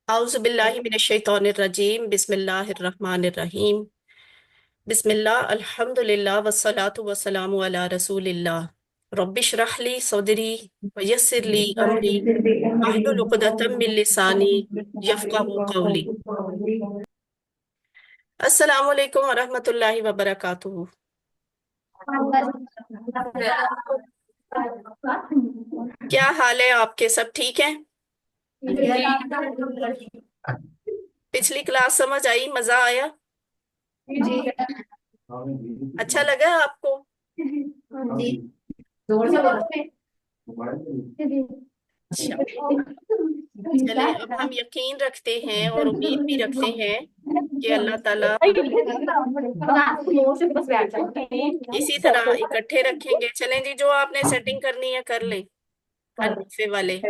औज़ु बिल्लाहि मिनश शैतानिर रजीम बिस्मिल्लाहिर रहमानिर रहीम बिस्मिल्लाह अल्हम्दुलिल्लाह वस्सलातु वस्सलामु अला रसूलिल्लाह रब्बिशरह ली सदरी वयस्सिर ली अमरी वाहलुल उक़दतम मिन लिसानी यफ़क़हू क़ौली। अस्सलामु अलैकुम वरहमतुल्लाहि वबरकातुहू। क्या हाल है आपके? सब ठीक हैं? पिछली क्लास समझ आई? मजा आया? अच्छा लगा आपको? अच्छा, चले अब हम यकीन रखते हैं और उम्मीद भी रखते हैं कि अल्लाह ताला इसी तरह इकट्ठे रखेंगे। चलें जी, जो आपने सेटिंग करनी है कर लें, हर दफे वाले।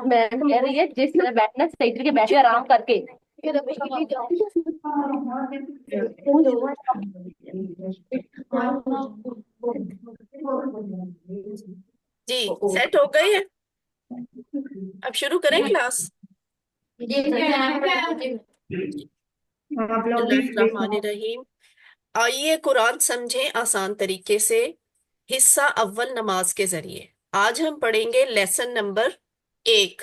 मैम कह रही है जिस तरह बैठना सही तरीके बैठे आराम करके। जी, सेट हो गए हैं? अब शुरू करें क्लास। बिस्मिल्लाहिर्रहमानिर्रहीम। आइए कुरान समझें आसान तरीके से, हिस्सा अव्वल नमाज के जरिए। आज हम पढ़ेंगे लेसन नंबर 1।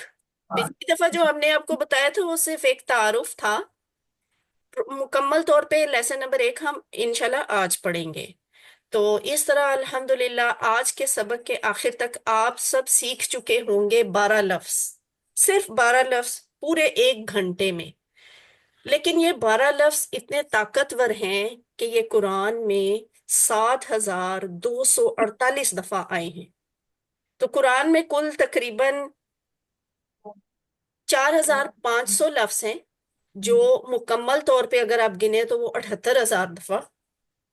पिछली दफा जो हमने आपको बताया था वो सिर्फ एक तारुफ था। मुकम्मल तौर पे लेसन नंबर 1 हम इंशाल्लाह आज पढ़ेंगे। तो इस तरह अल्हम्दुलिल्लाह आज के सबक के आखिर तक आप सब सीख चुके होंगे 12 लफ्ज। सिर्फ 12 लफ्ज पूरे 1 घंटे में। लेकिन ये 12 लफ्ज इतने ताकतवर हैं कि ये कुरान में 7248 दफा आए हैं। तो कुरान में कुल तकरीबन 4500 लफ्ज हैं, जो मुकम्मल तौर पे अगर आप गिने तो वो 78,000 दफा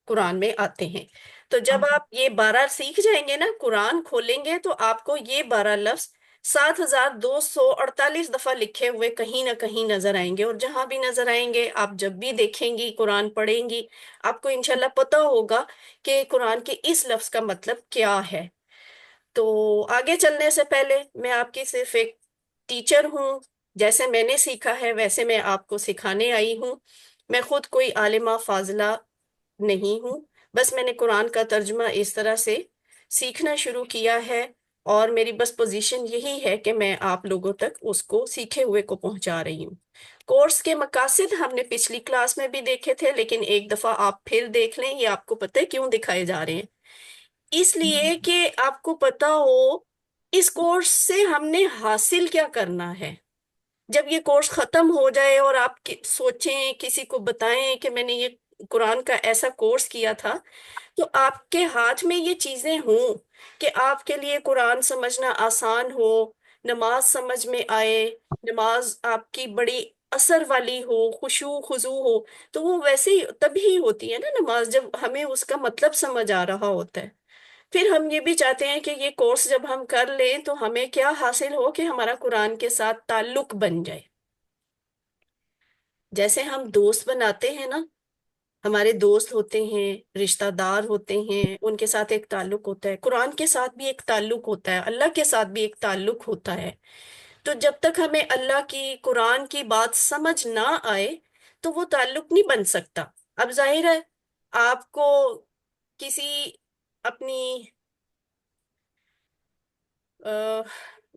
कुरान में आते हैं। तो जब आप ये 12 सीख जाएंगे ना, कुरान खोलेंगे तो आपको ये 12 लफ्ज 7248 दफा लिखे हुए कहीं ना कहीं नजर आएंगे। और जहां भी नजर आएंगे, आप जब भी देखेंगी, कुरान पढ़ेंगी, आपको इंशाल्लाह पता होगा कि कुरान के इस लफ्ज का मतलब क्या है। तो आगे चलने से पहले मैं आपकी सिर्फ एक टीचर हूँ। जैसे मैंने सीखा है वैसे मैं आपको सिखाने आई हूँ। मैं खुद कोई आलिमा फाजिला नहीं हूँ। बस मैंने कुरान का तर्जुमा इस तरह से सीखना शुरू किया है, और मेरी बस पोजीशन यही है कि मैं आप लोगों तक उसको सीखे हुए को पहुंचा रही हूँ। कोर्स के मकासद हमने पिछली क्लास में भी देखे थे, लेकिन एक दफा आप फिर देख लें। ये आपको पता है क्यों दिखाए जा रहे हैं? इसलिए कि आपको पता हो इस कोर्स से हमने हासिल क्या करना है। जब ये कोर्स खत्म हो जाए और आप सोचें, किसी को बताएं कि मैंने ये कुरान का ऐसा कोर्स किया था, तो आपके हाथ में ये चीजें हों कि आपके लिए कुरान समझना आसान हो, नमाज समझ में आए, नमाज आपकी बड़ी असर वाली हो, खुशू खुजू हो। तो वो वैसे ही तभी होती है ना नमाज, जब हमें उसका मतलब समझ आ रहा होता है। फिर हम ये भी चाहते हैं कि ये कोर्स जब हम कर लें तो हमें क्या हासिल हो कि हमारा कुरान के साथ ताल्लुक बन जाए। जैसे हम दोस्त बनाते हैं ना, हमारे दोस्त होते हैं, रिश्तेदार होते हैं, उनके साथ एक ताल्लुक होता है। कुरान के साथ भी एक ताल्लुक होता है, अल्लाह के साथ भी एक ताल्लुक होता है। तो जब तक हमें अल्लाह की कुरान की बात समझ ना आए तो वो ताल्लुक नहीं बन सकता। अब जाहिर है, आपको किसी अपनी अ,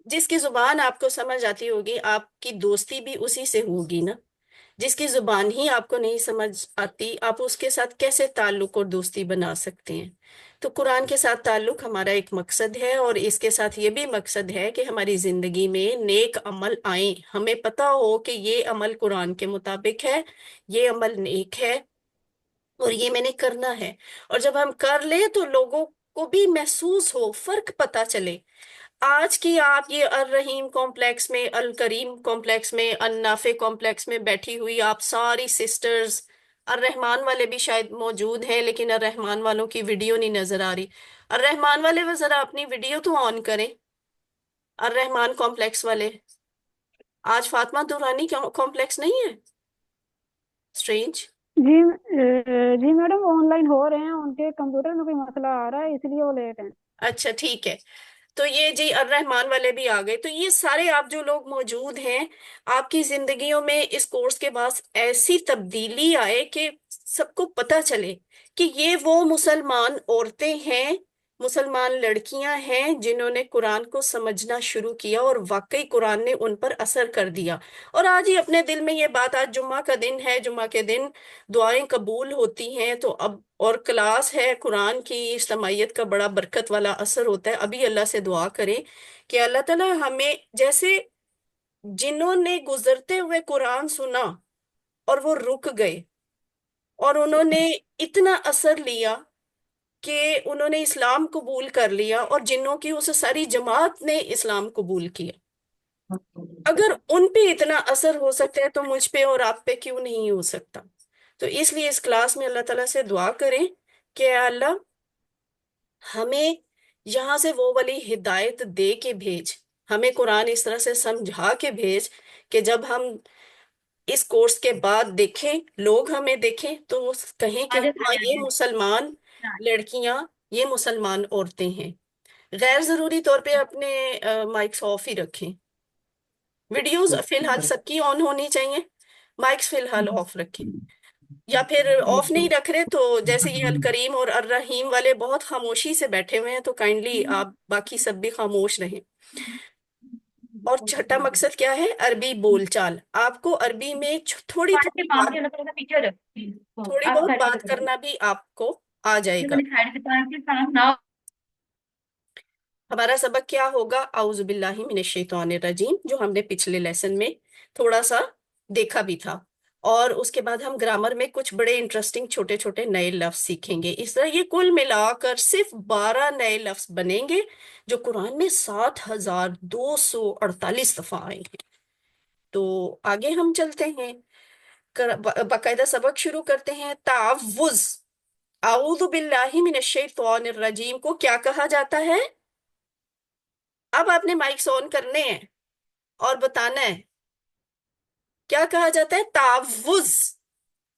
जिसकी जुबान आपको समझ आती होगी, आपकी दोस्ती भी उसी से होगी ना। जिसकी जुबान ही आपको नहीं समझ आती, आप उसके साथ कैसे ताल्लुक और दोस्ती बना सकते हैं? तो कुरान के साथ ताल्लुक हमारा एक मकसद है, और इसके साथ ये भी मकसद है कि हमारी जिंदगी में नेक अमल आए। हमें पता हो कि ये अमल कुरान के मुताबिक है, ये अमल नेक है, और ये मैंने करना है। और जब हम कर ले तो लोगों को भी महसूस हो, फर्क पता चले। आज की आप ये अल रहीम कॉम्प्लेक्स में, अल करीम कॉम्प्लेक्स में, अल नाफे कॉम्प्लेक्स में बैठी हुई आप सारी सिस्टर्स, अर रहमान वाले भी शायद मौजूद हैं, लेकिन अर रहमान वालों की वीडियो नहीं नजर आ रही। अर रहमान वाले वो जरा अपनी वीडियो तो ऑन करें। अर रहमान कॉम्प्लेक्स वाले, आज फातिमा दुरानी कॉम्प्लेक्स नहीं है? स्ट्रेंज। जी उनके कंप्यूटर में कोई मसला आ रहा है, इसलिए वो लेट है। अच्छा ठीक है। तो ये जी अर रहमान वाले भी आ गए। तो ये सारे आप जो लोग मौजूद हैं, आपकी जिंदगियों में इस कोर्स के बाद ऐसी तब्दीली आए कि सबको पता चले कि ये वो मुसलमान औरतें हैं, मुसलमान लड़कियां हैं जिन्होंने कुरान को समझना शुरू किया और वाकई कुरान ने उन पर असर कर दिया। और आज ही अपने दिल में ये बात, आज जुम्मा का दिन है, जुम्मा के दिन दुआएं कबूल होती हैं, तो अब और क्लास है कुरान की, इज्तमाइयत का बड़ा बरकत वाला असर होता है। अभी अल्लाह से दुआ करें कि अल्लाह ताला हमें जैसे जिन्होंने गुजरते हुए कुरान सुना और वो रुक गए और उन्होंने इतना असर लिया कि उन्होंने इस्लाम कबूल कर लिया, और जिन्हों की उस सारी जमात ने इस्लाम कबूल किया, अगर उन पे इतना असर हो सकता है तो मुझ पे और आप पे क्यों नहीं हो सकता। तो इसलिए इस क्लास में अल्लाह ताला से दुआ करें कि अल्लाह हमें यहाँ से वो वाली हिदायत दे के भेज, हमें कुरान इस तरह से समझा के भेज कि जब हम इस कोर्स के बाद देखें, लोग हमें देखें तो वो कहें कि आजा हाँ आजा ये आजा। मुसलमान लड़कियां, ये मुसलमान औरतें हैं। गैर जरूरी तौर पे अपने माइक्स ऑफ ही रखें। वीडियोस फिलहाल सबकी ऑन होनी चाहिए, माइक्स फिलहाल ऑफ रखें। या फिर ऑफ नहीं रख रहे तो जैसे ये अल करीम और अर रहीम वाले बहुत खामोशी से बैठे हुए हैं, तो काइंडली आप बाकी सब भी खामोश रहें। और छठा मकसद क्या है? अरबी बोलचाल। आपको अरबी में थोड़ी पानी के थोड़ी पाम बात, के थोड़ा सा पीछे रख। तो थोड़ी आप बहुत साइड बात पे रखो। करना भी आपको आ ये जाएगा। मैंने साइड से पानी के पाम ना। हमारा सबक क्या होगा? औज़ु बिल्लाहि मिनश शैतानिर रजीम, जो हमने पिछले लेसन में थोड़ा सा देखा भी था। और उसके बाद हम ग्रामर में कुछ बड़े इंटरेस्टिंग छोटे छोटे नए लफ्ज सीखेंगे। इस तरह ये कुल मिलाकर सिर्फ 12 नए लफ्ज बनेंगे, जो कुरान में 7248 दफा आएंगे। तो आगे हम चलते हैं, बाकायदा सबक शुरू करते हैं। तावुज, आऊदु बिल्लाहि मिनश शैतानिर रजीम को क्या कहा जाता है? अब आपने माइक्स ऑन करने हैं और बताना है क्या कहा जाता है। तावुज।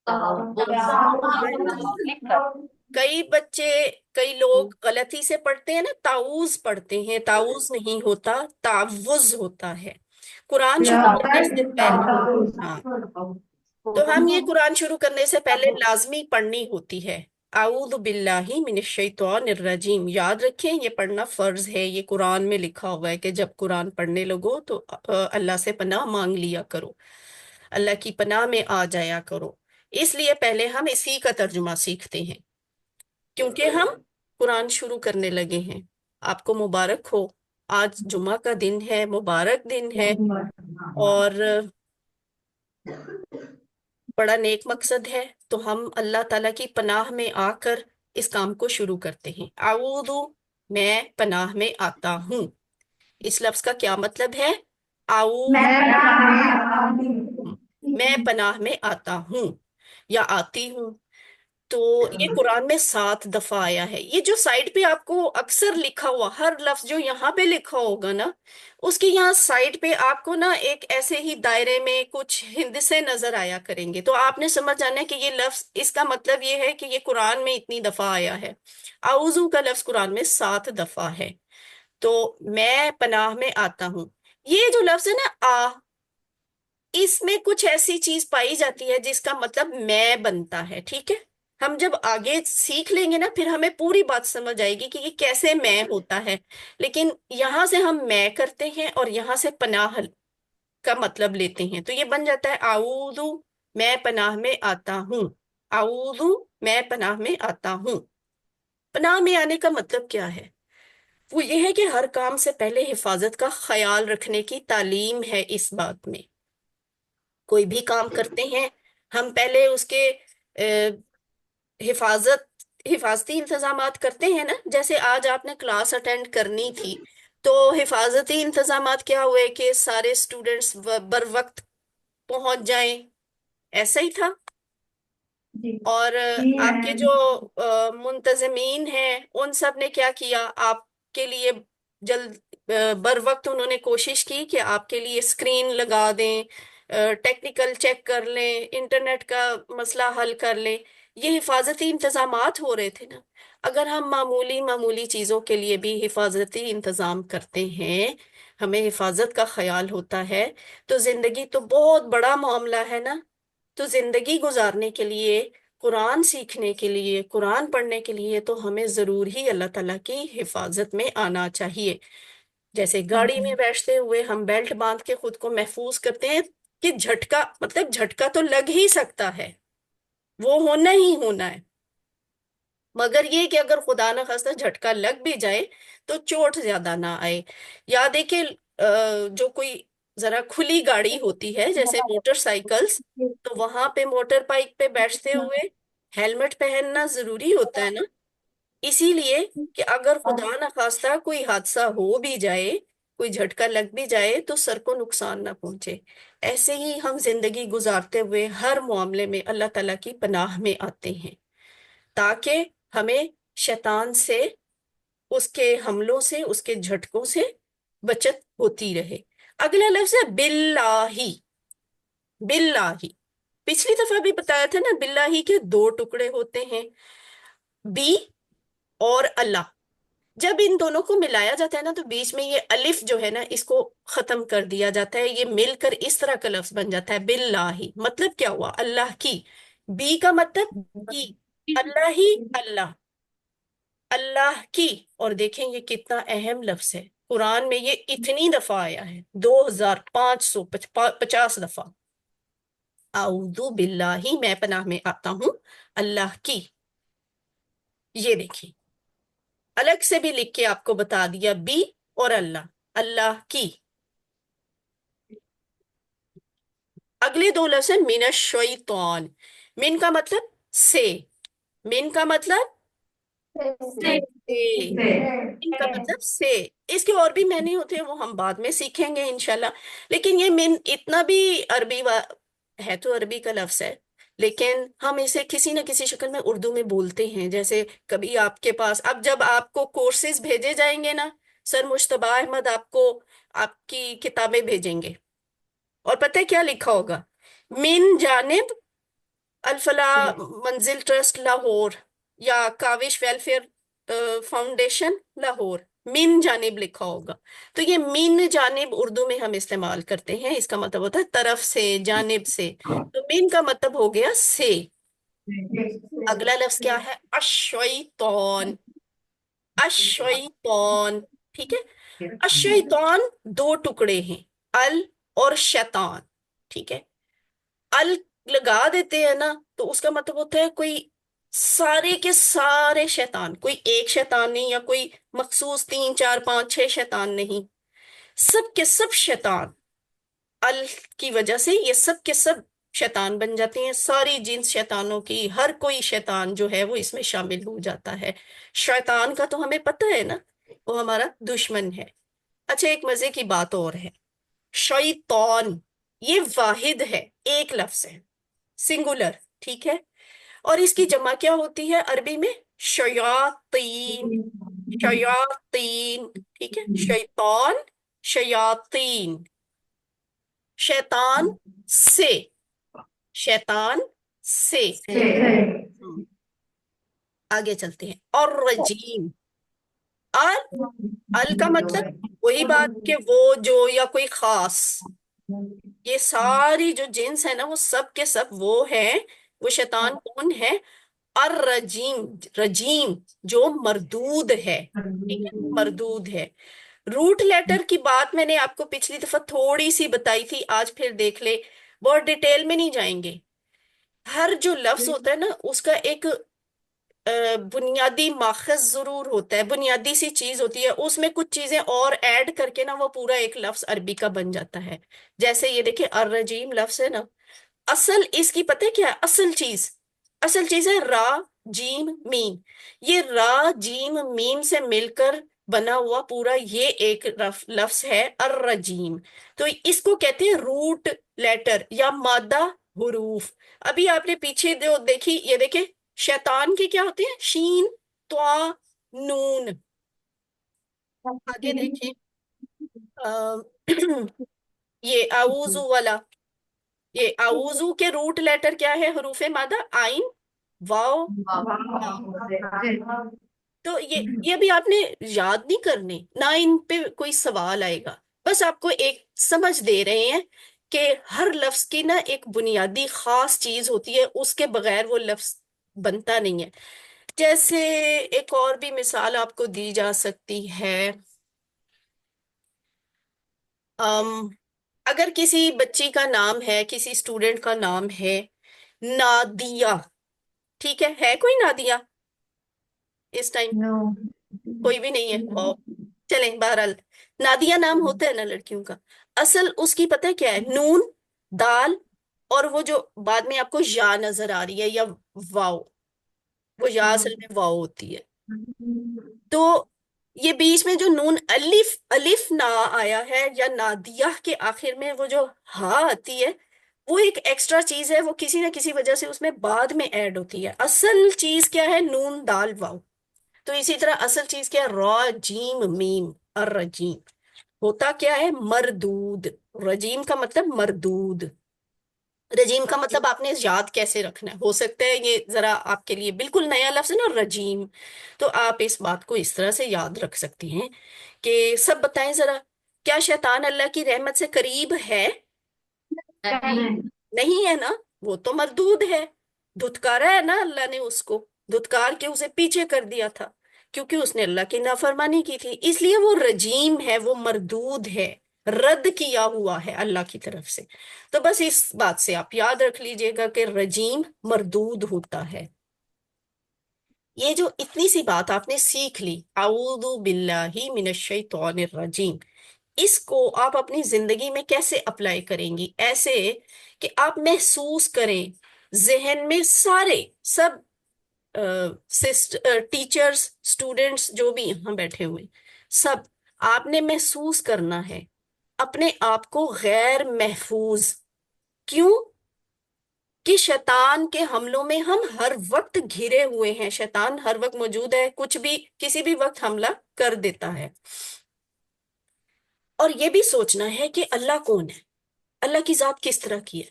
क्लिक कर। कई बच्चे, कई लोग गलती से पढ़ते हैं ना, ताऊज पढ़ते हैं। ताऊज नहीं होता, तावुज होता है। कुरान शुरू करने से पहले, हाँ, तो हम ये कुरान शुरू करने से पहले लाजमी पढ़नी होती है। आऊदु बिल्लाहि मिनश शैतानिर रजीम। याद रखें, ये पढ़ना फर्ज है। ये कुरान में लिखा हुआ है कि जब कुरान पढ़ने लगो तो अल्लाह से पनाह मांग लिया करो, अल्लाह की पनाह में आ जाया करो। इसलिए पहले हम इसी का तर्जुमा सीखते हैं, क्योंकि हम कुरान शुरू करने लगे हैं। आपको मुबारक हो, आज जुमा का दिन है, मुबारक दिन है। और बड़ा नेक मकसद है। तो हम अल्लाह ताला की पनाह में आकर इस काम को शुरू करते हैं। आऊदु, मैं पनाह में आता हूँ। इस लफ्ज का क्या मतलब है? आऊद, मैं पनाह में आता हूँ या आती हूँ। तो ये कुरान में 7 दफा आया है। ये जो साइड पे आपको अक्सर लिखा हुआ हर लफ्ज जो यहाँ पे लिखा होगा ना, उसके यहाँ साइड पे आपको ना एक ऐसे ही दायरे में कुछ हिंदसे नजर आया करेंगे। तो आपने समझ जाना है कि ये लफ्ज, इसका मतलब ये है कि ये कुरान में इतनी दफा आया है। आउजू का लफ्ज कुरान में 7 दफा है। तो मैं पनाह में आता हूँ, ये जो लफ्ज है ना आ, इसमें कुछ ऐसी चीज पाई जाती है जिसका मतलब मैं बनता है। ठीक है, हम जब आगे सीख लेंगे ना फिर हमें पूरी बात समझ आएगी कि ये कैसे मैं होता है। लेकिन यहां से हम मैं करते हैं और यहां से पनाह का मतलब लेते हैं, तो ये बन जाता है आऊदू, मैं पनाह में आता हूँ। आऊदू, मैं पनाह में आता हूँ। पनाह में आने का मतलब क्या है? वो ये है कि हर काम से पहले हिफाजत का ख्याल रखने की तालीम है। इस बात में कोई भी काम करते हैं, हम पहले उसके हिफाजत हिफाजती इंतजामात करते हैं ना। जैसे आज आपने क्लास अटेंड करनी थी, तो हिफाजती इंतजामात क्या हुए कि सारे स्टूडेंट्स बर वक्त पहुंच जाएं, ऐसा ही था। जी और जी आपके जो मुंतजमीन हैं उन सब ने क्या किया आपके लिए? जल्द बर वक्त उन्होंने कोशिश की कि आपके लिए स्क्रीन लगा दें, टेक्निकल चेक कर लें, इंटरनेट का मसला हल कर लें। ये हिफाजती इंतजामात हो रहे थे ना। अगर हम मामूली मामूली चीजों के लिए भी हिफाजती इंतजाम करते हैं, हमें हिफाजत का ख्याल होता है, तो जिंदगी तो बहुत बड़ा मामला है ना। तो जिंदगी गुजारने के लिए, कुरान सीखने के लिए, कुरान पढ़ने के लिए तो हमें जरूर ही अल्लाह ताला की हिफाजत में आना चाहिए। जैसे गाड़ी में बैठते हुए हम बेल्ट बांध के खुद को महफूज करते हैं कि झटका, मतलब झटका तो लग ही सकता है, वो होना ही होना है। मगर ये कि अगर खुदा ना खास्ता झटका लग भी जाए तो चोट ज्यादा ना आए। या देखिए, जो कोई जरा खुली गाड़ी होती है जैसे मोटरसाइकिल्स, तो वहां पे मोटर बाइक पे बैठते हुए हेलमेट पहनना जरूरी होता है ना। इसीलिए कि अगर खुदा न खास्ता कोई हादसा हो भी जाए, कोई झटका लग भी जाए, तो सर को नुकसान ना पहुंचे। ऐसे ही हम जिंदगी गुजारते हुए हर मामले में अल्लाह ताला की पनाह में आते हैं, ताकि हमें शैतान से, उसके हमलों से, उसके झटकों से बचत होती रहे। अगला लफ्ज है बिल्लाही। बिल्लाही, पिछली दफा भी बताया था ना, बिल्लाही के दो टुकड़े होते हैं, बी और अल्लाह। जब इन दोनों को मिलाया जाता है ना, तो बीच में ये अलिफ जो है ना, इसको खत्म कर दिया जाता है, ये मिलकर इस तरह का लफ्ज बन जाता है बिल्लाही। मतलब क्या हुआ? अल्लाह की। बी का मतलब की, अल्लाह ही अल्लाह, अल्लाह की। और देखें ये कितना अहम लफ्ज है, कुरान में ये इतनी दफा आया है, 2550 दफा। आऊदु बिल्लाही, मैं पनाह में आता हूं अल्लाह की। ये देखिए, अलग से भी लिख के आपको बता दिया, बी और अल्लाह, अल्लाह की। अगले दो लफ्ज है मिनश शैतान। मिन का मतलब से, मिन का मतलब से, इनका मतलब से। इसके और भी मैंने होते हैं, वो हम बाद में सीखेंगे इंशाल्लाह। लेकिन ये मिन इतना भी है, तो अरबी का लफ्ज है, लेकिन हम इसे किसी न किसी शक्ल में उर्दू में बोलते हैं। जैसे कभी आपके पास, अब जब आपको कोर्सेज भेजे जाएंगे ना, सर मुश्तबा अहमद आपको आपकी किताबें भेजेंगे, और पता है क्या लिखा होगा? मिन जानिब अल मंजिल ट्रस्ट लाहौर, या काविश वेलफेयर फाउंडेशन लाहौर, मिन जानिब लिखा होगा। तो ये मिन जानिब उर्दू में हम इस्तेमाल करते हैं, इसका मतलब होता है तरफ से, जानिब से। तो मिन का मतलब हो गया से। अगला लफ्ज क्या है? अशैतान। अशैतान, ठीक है। अशैतान दो टुकड़े हैं, अल और शैतान, ठीक है। अल लगा देते हैं ना, तो उसका मतलब होता है कोई सारे के सारे शैतान, कोई एक शैतान नहीं, या कोई मखसूस तीन चार पांच छह शैतान नहीं, सब के सब शैतान। अल की वजह से ये सब के सब शैतान बन जाते हैं, सारी जिन्स शैतानों की, हर कोई शैतान जो है वो इसमें शामिल हो जाता है। शैतान का तो हमें पता है ना, वो हमारा दुश्मन है। अच्छा, एक मजे की बात और है, शैतान ये वाहिद है, एक लफ्ज है, सिंगुलर, ठीक है। और इसकी जमा क्या होती है अरबी में? शयातीन। शयातीन, ठीक है। शैतान, शयातीन, शैतान से, शैतान से। हम्म, आगे चलते हैं। और रजीम, अल, अल का मतलब वही बात कि वो जो, या कोई खास, ये सारी जो जिन्स है ना, वो सब के सब वो है। वो शैतान कौन है? और रजीम, रजीम जो मरदूद है, ठीक है, मरदूद है। रूट लेटर की बात मैंने आपको पिछली दफा थोड़ी सी बताई थी, आज फिर देख ले, बहुत डिटेल में नहीं जाएंगे। हर जो लफ्ज होता है ना, उसका एक बुनियादी माखज जरूर होता है, बुनियादी सी चीज होती है, उसमें कुछ चीजें और ऐड करके ना वो पूरा एक लफ्ज अरबी का बन जाता है। जैसे ये देखिए, अर्रजीम लफ्ज है ना, असल इसकी पता है क्या है? असल चीज, असल चीज है रा जीम मीम। ये रा जीम मीम से मिलकर बना हुआ पूरा ये एक लफ्ज है अर्रजीम। तो इसको कहते हैं रूट लेटर या मादा हुरूफ। अभी आपने पीछे जो देखी, ये देखे, शैतान के क्या होते हैं? शीन, त्वा, नून। आगे देखें, अ, ये आऊजू वाला, ये आऊजू के रूट लेटर क्या है? हरूफे मादा आइन वाओ। तो ये भी आपने याद नहीं करने ना, इन पे कोई सवाल आएगा। बस आपको एक समझ दे रहे हैं कि हर लफ्ज की ना एक बुनियादी खास चीज होती है, उसके बगैर वो लफ्ज बनता नहीं है। जैसे एक और भी मिसाल आपको दी जा सकती है। अम अगर किसी बच्ची का नाम है, किसी स्टूडेंट का नाम है नादिया, ठीक है कोई नादिया इस टाइम? कोई भी नहीं है। ओ, चलें बहरहाल, नादिया नाम होता है ना लड़कियों का। असल उसकी पता है क्या है? नून, दाल, और वो जो बाद में आपको या नजर आ रही है, या वाओ। वो या असल में वाओ होती है। तो ये बीच में जो नून अलिफ अलिफ ना आया है, या नादिया के आखिर में वो जो हा आती है, वो एक एक्स्ट्रा चीज है, वो किसी ना किसी वजह से उसमें बाद में ऐड होती है। असल चीज क्या है? नून दाल वाओ। तो इसी तरह असल चीज क्या है? रॉ जीम मीम, अर्रजीम। होता क्या है? मरदूद। रजीम का मतलब मरदूद। रजीम का मतलब आपने याद कैसे रखना है? हो सकता है ये जरा आपके लिए बिल्कुल नया लफ्ज है ना, रजीम। तो आप इस बात को इस तरह से याद रख सकती हैं कि सब बताएं जरा, क्या शैतान अल्लाह की रहमत से करीब है? नहीं है ना। वो तो मरदूद है। धुतकारा है ना अल्लाह ने उसको, धुतकार के उसे पीछे कर दिया था, क्योंकि उसने अल्लाह की नाफरमानी की थी, इसलिए वो रजीम है, वो मरदूद है, रद्द किया हुआ है अल्लाह की तरफ से। तो बस इस बात से आप याद रख लीजिएगा कि रजीम मरदूद होता है। ये जो इतनी सी बात आपने सीख ली, आऊदु बिल्लाहि मिनश शैतानिर रजीम, इसको आप अपनी जिंदगी में कैसे अप्लाई करेंगी? ऐसे कि आप महसूस करें, जहन में सारे सब टीचर्स स्टूडेंट्स जो भी यहाँ बैठे हुए, सब आपने महसूस करना है अपने आप को गैर महफूज। क्यों? कि शैतान के हमलों में हम हर वक्त घिरे हुए हैं, शैतान हर वक्त मौजूद है, कुछ भी किसी भी वक्त हमला कर देता है। और ये भी सोचना है कि अल्लाह कौन है, अल्लाह की जात किस तरह की है।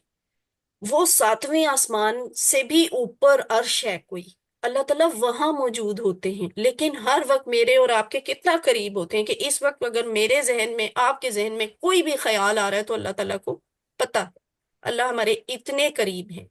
वो सातवें आसमान से भी ऊपर अर्श है कोई, अल्लाह ताला वहां मौजूद होते हैं, लेकिन हर वक्त मेरे और आपके कितना करीब होते हैं कि इस वक्त अगर मेरे जहन में, आपके जहन में कोई भी ख्याल आ रहा है तो अल्लाह ताला को पता है। अल्लाह हमारे इतने करीब है,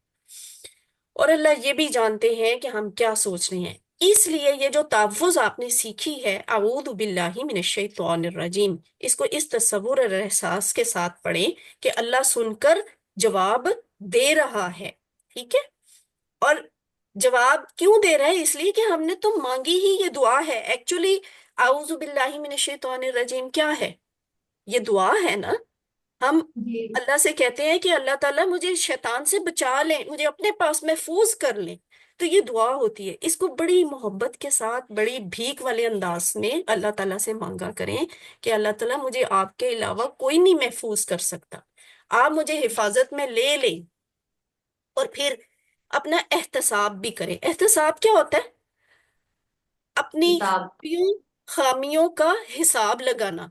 और अल्लाह ये भी जानते हैं कि हम क्या सोच रहे हैं। इसलिए ये जो तहफ़्फ़ुज़ आपने सीखी है, अऊज़ु बिल्लाहि मिनश शैतानिर रजीम, इसको इस तसव्वुर और एहसास के साथ पढ़ें कि अल्लाह सुनकर जवाब दे रहा है। ठीक है? और जवाब क्यों दे रहा है? इसलिए कि हमने तो मांगी ही ये दुआ है एक्चुअली। अऊज़ु बिल्लाहि मिनश शैतानिर रजीम क्या है? ये दुआ है ना। हम अल्लाह से कहते हैं कि अल्लाह ताला मुझे शैतान से बचा ले, मुझे अपने पास महफूज कर ले। तो ये दुआ होती है, इसको बड़ी मोहब्बत के साथ, बड़ी भीख वाले अंदाज में अल्लाह ताला से मांगा करें कि अल्लाह ताला मुझे आपके अलावा कोई नहीं महफूज कर सकता, आप मुझे हिफाजत में ले लें। और फिर अपना एहतसाब भी करें। एहतसाब क्या होता है? अपनी खूबियों खामियों का हिसाब लगाना।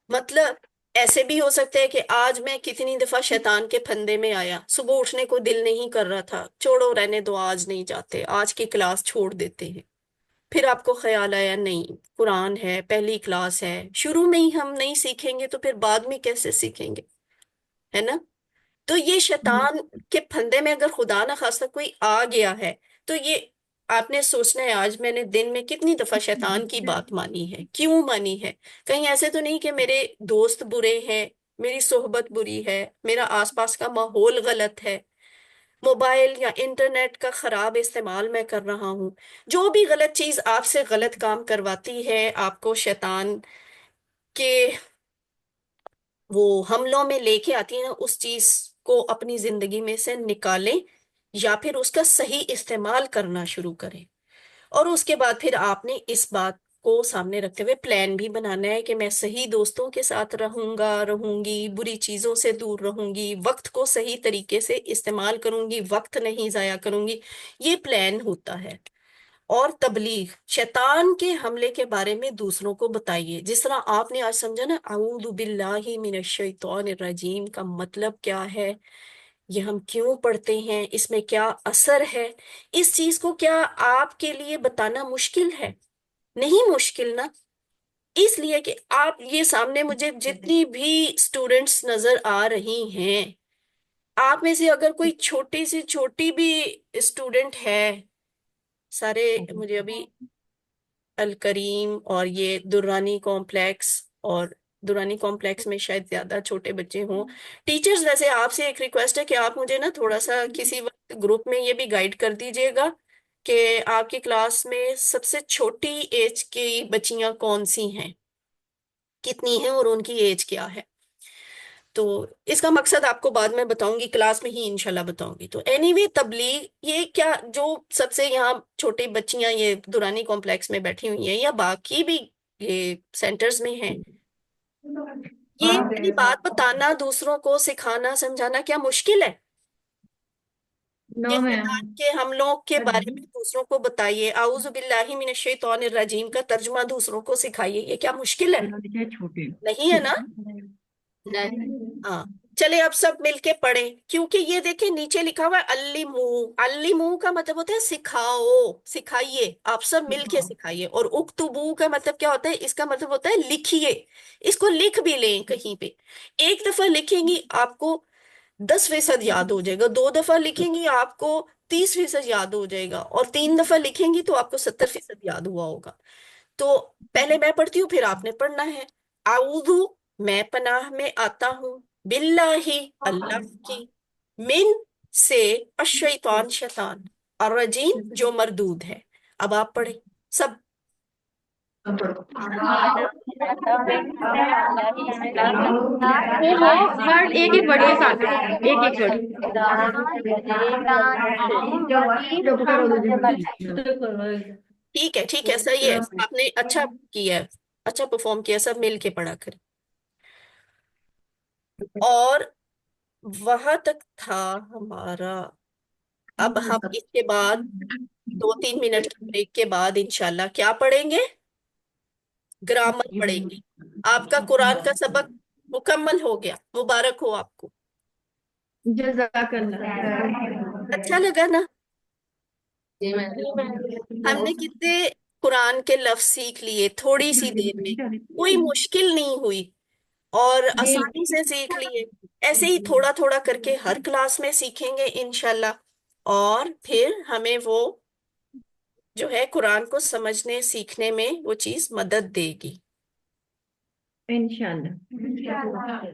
मतलब ऐसे भी हो सकता है कि आज मैं कितनी दफा शैतान के फंदे में आया, सुबह उठने को दिल नहीं कर रहा था, छोड़ो रहने दो, आज नहीं जाते, आज की क्लास छोड़ देते हैं। फिर आपको ख्याल आया नहीं, कुरान है, पहली क्लास है, शुरू में ही हम नहीं सीखेंगे तो फिर बाद में कैसे सीखेंगे? है ना। तो ये शैतान के फंदे में अगर खुदा ना खास्ता कोई आ गया है, तो ये आपने सोचना है आज मैंने दिन में कितनी दफा शैतान की बात मानी है, क्यों मानी है। कहीं ऐसे तो नहीं कि मेरे दोस्त बुरे हैं, मेरी सोहबत बुरी है, मेरा आसपास का माहौल गलत है, मोबाइल या इंटरनेट का खराब इस्तेमाल मैं कर रहा हूँ। जो भी गलत चीज आपसे गलत काम करवाती है, आपको शैतान के वो हमलों में लेके आती है ना, उस चीज को अपनी जिंदगी में से निकालें, या फिर उसका सही इस्तेमाल करना शुरू करें। और उसके बाद फिर आपने इस बात को सामने रखते हुए प्लान भी बनाना है कि मैं सही दोस्तों के साथ रहूंगा, रहूंगी, बुरी चीजों से दूर रहूंगी, वक्त को सही तरीके से इस्तेमाल करूंगी, वक्त नहीं जाया करूंगी। ये प्लान होता है। और तबलीग, शैतान के हमले के बारे में दूसरों को बताइए। जिस तरह आपने आज समझा ना, अऊदु बिल्लाहि मिनश शैतानिर रजीम का मतलब क्या है, ये हम क्यों पढ़ते हैं, इसमें क्या असर है, इस चीज को क्या आपके लिए बताना मुश्किल है? नहीं मुश्किल ना। इसलिए कि आप ये सामने मुझे जितनी भी स्टूडेंट्स नजर आ रही हैं, आप में से अगर कोई छोटी सी छोटी भी स्टूडेंट है, सारे मुझे अभी अल करीम और ये दुर्रानी कॉम्प्लेक्स, और दुरानी कॉम्प्लेक्स में शायद ज्यादा छोटे बच्चे हों। टीचर्स, वैसे आपसे एक रिक्वेस्ट है कि आप मुझे ना थोड़ा सा किसी वक्त ग्रुप में ये भी गाइड कर दीजिएगा कि आपकी क्लास में सबसे छोटी एज की बच्चियां कौन सी हैं, कितनी हैं और उनकी एज क्या है। तो इसका मकसद आपको बाद में बताऊंगी, क्लास में ही इंशाल्लाह बताऊंगी। तो एनीवे, तबलीग ये क्या, जो सबसे यहाँ छोटी बच्चियां ये दुरानी कॉम्प्लेक्स में बैठी हुई हैं या बाकी भी ये सेंटर्स में हैं, ये अपनी बात बताना, दूसरों को सिखाना समझाना क्या मुश्किल है? नो ये मैम। शैतान के हमलों के बारे में दूसरों को बताइए, आऊज़ु बिल्लाहि मिनश शैतानिर रजीम का तर्जुमा दूसरों को सिखाइए, ये क्या मुश्किल है? छोटे। नहीं है ना। हाँ, चले अब सब मिलके पढ़ें, क्योंकि ये देखिए नीचे लिखा हुआ है अल्लिमू। अल्लिमू का मतलब होता है सिखाओ, सिखाइए, आप सब मिलके सिखाइए। और उक्तुबू का मतलब क्या होता है? इसका मतलब होता है लिखिए। इसको लिख भी लें कहीं पे, एक दफा लिखेंगी आपको 10% याद हो जाएगा, 2 दफा लिखेंगी आपको 30% याद हो जाएगा, और 3 दफा लिखेंगी तो आपको 70% याद हुआ होगा। तो पहले मैं पढ़ती हूँ, फिर आपने पढ़ना है। आऊदू, मैं पनाह में आता हूँ, बिल्लाही, अल्लाह की, मिन, से, अशैतान, शैतान, और रजीम, जो मरदूद है। अब आप पढ़े सब। वो वर्ड एक एक वर्ड के साथ, एक एक वर्ड। ठीक है, ठीक है, सही है, आपने अच्छा किया है, अच्छा परफॉर्म किया, सब मिल के पढ़ा करें। और वहां तक था हमारा। अब हम इसके बाद 2-3 मिनट के ब्रेक के बाद इंशाल्लाह क्या पढ़ेंगे? ग्रामर पढ़ेंगे। आपका कुरान का सबक मुकम्मल हो गया, मुबारक हो आपको। जज़ाकल्लाह। अच्छा लगा ना? जी मैम। हमने कितने कुरान के लफ्ज सीख लिए थोड़ी सी देर में, कोई मुश्किल नहीं हुई, और आसानी से सीख लिए। ऐसे ही थोड़ा थोड़ा करके हर क्लास में सीखेंगे इंशाल्लाह, और फिर हमें वो जो है कुरान को समझने सीखने में वो चीज मदद देगी। इंशाल्लाह। इंशाल्लाह।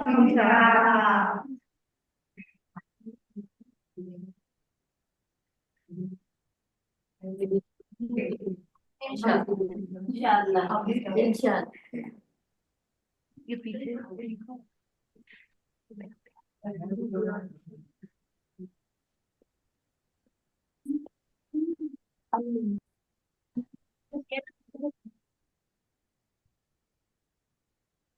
इंशाल्लाह। ये पीछे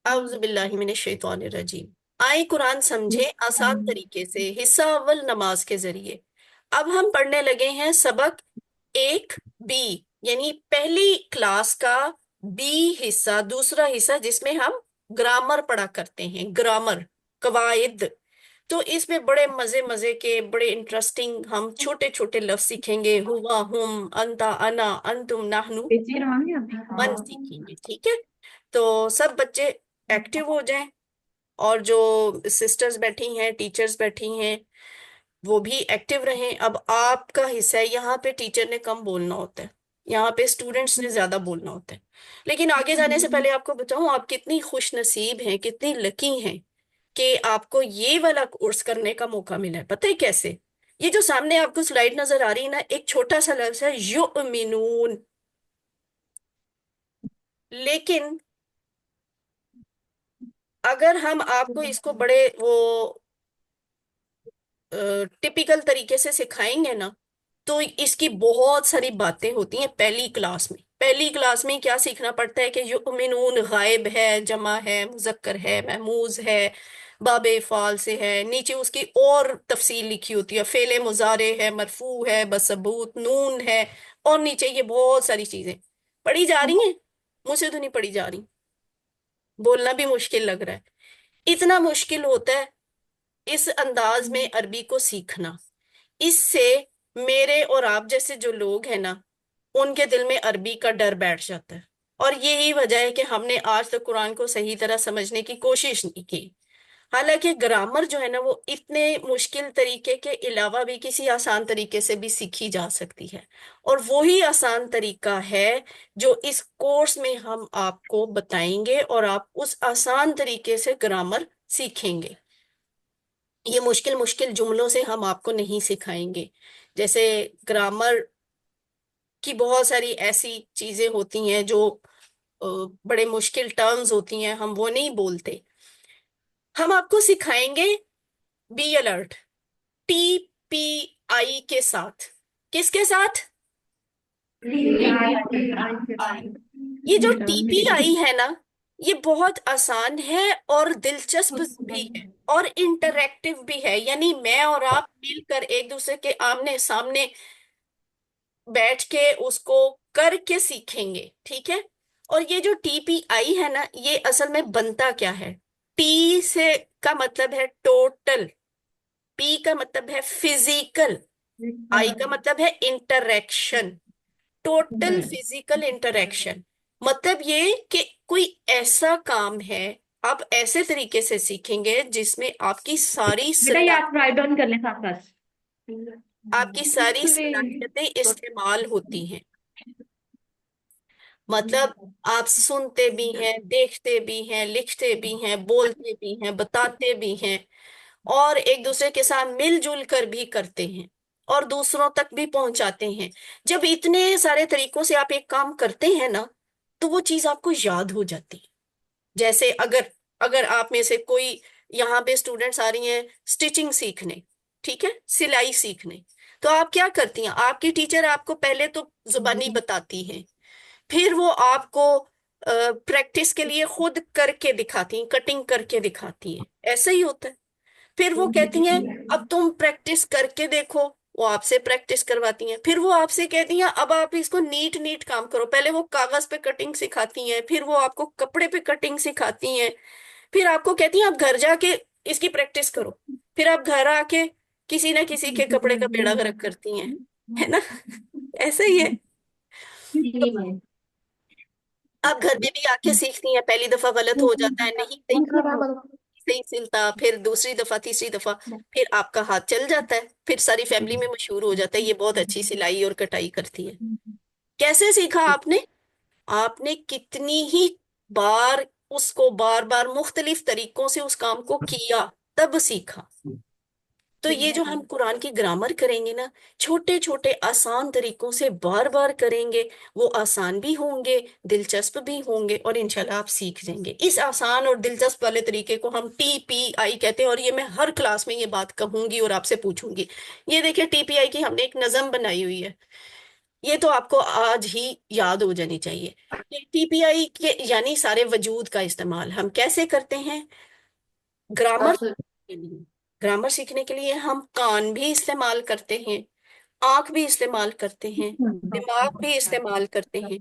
औज़ु बिल्लाहि मिनश शैतानिर रजीम। आए कुरान समझे आसान तरीके से, हिस्सा अव्वल नमाज के जरिए। अब हम पढ़ने लगे हैं सबक 1B, यानी पहली क्लास का बी हिस्सा, दूसरा हिस्सा जिसमें हम ग्रामर पढ़ा करते हैं, ग्रामर, कवायद। तो इसमें बड़े मजे मजे के, बड़े इंटरेस्टिंग हम छोटे छोटे लफ्ज सीखेंगे, हुआ, हुम, अंता, अना, अंतुम, नाहनु, पीछे रहोगे मन अभी। सीखेंगे। ठीक है, तो सब बच्चे एक्टिव हो जाएं, और जो सिस्टर्स बैठी हैं, टीचर्स बैठी हैं, वो भी एक्टिव रहें। अब आपका हिस्सा है, यहाँ पे टीचर ने कम बोलना होता है, यहाँ पे स्टूडेंट्स ने ज्यादा बोलना होता है। लेकिन आगे जाने से पहले आपको बताऊं, आप कितनी खुश नसीब हैं, कितनी लकी हैं कि आपको ये वाला कोर्स करने का मौका मिला है। पता है कैसे? ये जो सामने आपको स्लाइड नजर आ रही है ना, एक छोटा सा लफ्ज है युमिनून, लेकिन अगर हम आपको इसको बड़े वो टिपिकल तरीके से सिखाएंगे ना, तो इसकी बहुत सारी बातें होती हैं पहली क्लास में। पहली क्लास में क्या सीखना पड़ता है कि युमिनून गायब है, जमा है, मुजक्कर है, महमूज है, बाबे फाल से है, नीचे उसकी और तफसील लिखी होती है, फेले मुजारे है, मरफू है, बसबूत, नून है, और नीचे ये बहुत सारी चीजें पढ़ी जा रही हैं। मुझसे तो नहीं पढ़ी जा रही, बोलना भी मुश्किल लग रहा है, इतना मुश्किल होता है। इस अंदाज में अरबी को सीखना, इससे मेरे और आप जैसे जो लोग हैं ना, उनके दिल में अरबी का डर बैठ जाता है। और यही वजह है कि हमने आज तक कुरान को सही तरह समझने की कोशिश नहीं की। हालांकि ग्रामर जो है ना, वो इतने मुश्किल तरीके के अलावा भी किसी आसान तरीके से भी सीखी जा सकती है। और वही आसान तरीका है जो इस कोर्स में हम आपको बताएंगे, और आप उस आसान तरीके से ग्रामर सीखेंगे। ये मुश्किल मुश्किल जुमलों से हम आपको नहीं सिखाएंगे। जैसे ग्रामर की बहुत सारी ऐसी चीजें होती हैं जो अ, बड़े मुश्किल टर्म्स होती हैं, हम वो नहीं बोलते। हम आपको सिखाएंगे बी अलर्ट, TPI के साथ। किसके साथ? ये जो TPI है ना, ये बहुत आसान है और दिलचस्प भी है और इंटरैक्टिव भी है। यानी मैं और आप मिलकर एक दूसरे के आमने सामने बैठ के उसको करके सीखेंगे, ठीक है। और ये जो TPI है ना, ये असल में बनता क्या है? टी से का मतलब है टोटल, पी का मतलब है फिजिकल, आई का मतलब है इंटरेक्शन। टोटल फिजिकल इंटरेक्शन मतलब ये कि कोई ऐसा काम है, आप ऐसे तरीके से सीखेंगे जिसमें बेटा ये आप राइट डाउन कर ले साथ साथ। आपकी सारी सलाहियतें इस्तेमाल होती हैं। मतलब आप सुनते भी हैं, देखते भी हैं, लिखते भी हैं, बोलते भी हैं, बताते भी हैं, और एक दूसरे के साथ मिलजुल कर भी करते हैं, और दूसरों तक भी पहुंचाते हैं। जब इतने सारे तरीकों से आप एक काम करते हैं ना, तो वो चीज आपको याद हो जाती है। जैसे अगर अगर आप में से कोई यहाँ पे स्टूडेंट्स आ रही हैं स्टिचिंग सीखने, ठीक है, सिलाई सीखने, तो आप क्या करती हैं? आपकी टीचर आपको पहले तो जुबानी बताती है, फिर वो आपको प्रैक्टिस के लिए खुद करके दिखाती हैं, कटिंग करके दिखाती हैं, ऐसा ही होता है। फिर वो कहती हैं अब तुम प्रैक्टिस करके देखो, वो आपसे प्रैक्टिस करवाती हैं। फिर वो आपसे कहती हैं अब आप इसको नीट नीट काम करो। पहले वो कागज पे कटिंग सिखाती हैं, फिर वो आपको कपड़े पे कटिंग सिखाती हैं, फिर आपको कहती हैं आप घर जाके इसकी प्रैक्टिस करो। फिर आप घर आके किसी ना किसी के कपड़े का बेड़ा गर्क करती हैं, है ना। ऐसा ही है। तो आप घर में भी आके सीखती हैं, पहली दफा गलत हो जाता है, नहीं सही सही सिलता, फिर दूसरी दफा, तीसरी दफा, फिर आपका हाथ चल जाता है, फिर सारी फैमिली में मशहूर हो जाता है ये बहुत अच्छी सिलाई और कटाई करती है। कैसे सीखा आपने? आपने कितनी ही बार उसको बार बार मुख्तलिफ तरीकों से उस काम को किया, तब सीखा। तो ये जो हम कुरान की ग्रामर करेंगे ना, छोटे छोटे आसान तरीकों से बार बार करेंगे, वो आसान भी होंगे, दिलचस्प भी होंगे, और इंशाल्लाह आप सीख जाएंगे। इस आसान और दिलचस्प वाले तरीके को हम TPI कहते हैं, और ये मैं हर क्लास में ये बात कहूंगी और आपसे पूछूंगी। ये देखिए, TPI की हमने एक नज़म बनाई हुई है, ये तो आपको आज ही याद हो जानी चाहिए। TPI के यानी सारे वजूद का इस्तेमाल हम कैसे करते हैं? ग्रामर के लिए, ग्रामर सीखने के लिए हम कान भी इस्तेमाल करते हैं, आंख भी इस्तेमाल करते हैं, दिमाग भी इस्तेमाल करते हैं,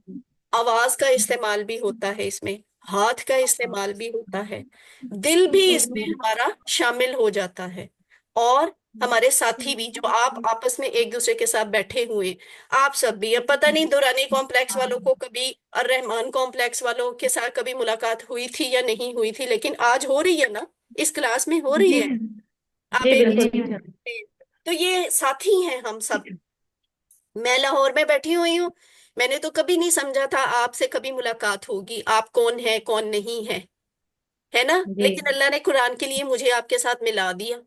आवाज का इस्तेमाल भी होता है इसमें, हाथ का इस्तेमाल भी होता है, दिल भी इसमें हमारा शामिल हो जाता है। और हमारे साथी भी, जो आप आपस में एक दूसरे के साथ बैठे हुए, आप सब भी, अब पता नहीं दुरानी कॉम्प्लेक्स वालों को कभी और रहमान कॉम्प्लेक्स वालों के साथ कभी मुलाकात हुई थी या नहीं हुई थी, लेकिन आज हो रही है ना, इस क्लास में हो रही जी है। आप जी एक बिल्कुल। दूसरे, तो ये साथी हैं हम सब। मैं लाहौर में बैठी हुई हूँ, मैंने तो कभी नहीं समझा था आपसे कभी मुलाकात होगी, आप कौन है कौन नहीं है ना, जी लेकिन अल्लाह ने कुरान के लिए मुझे आपके साथ मिला दिया।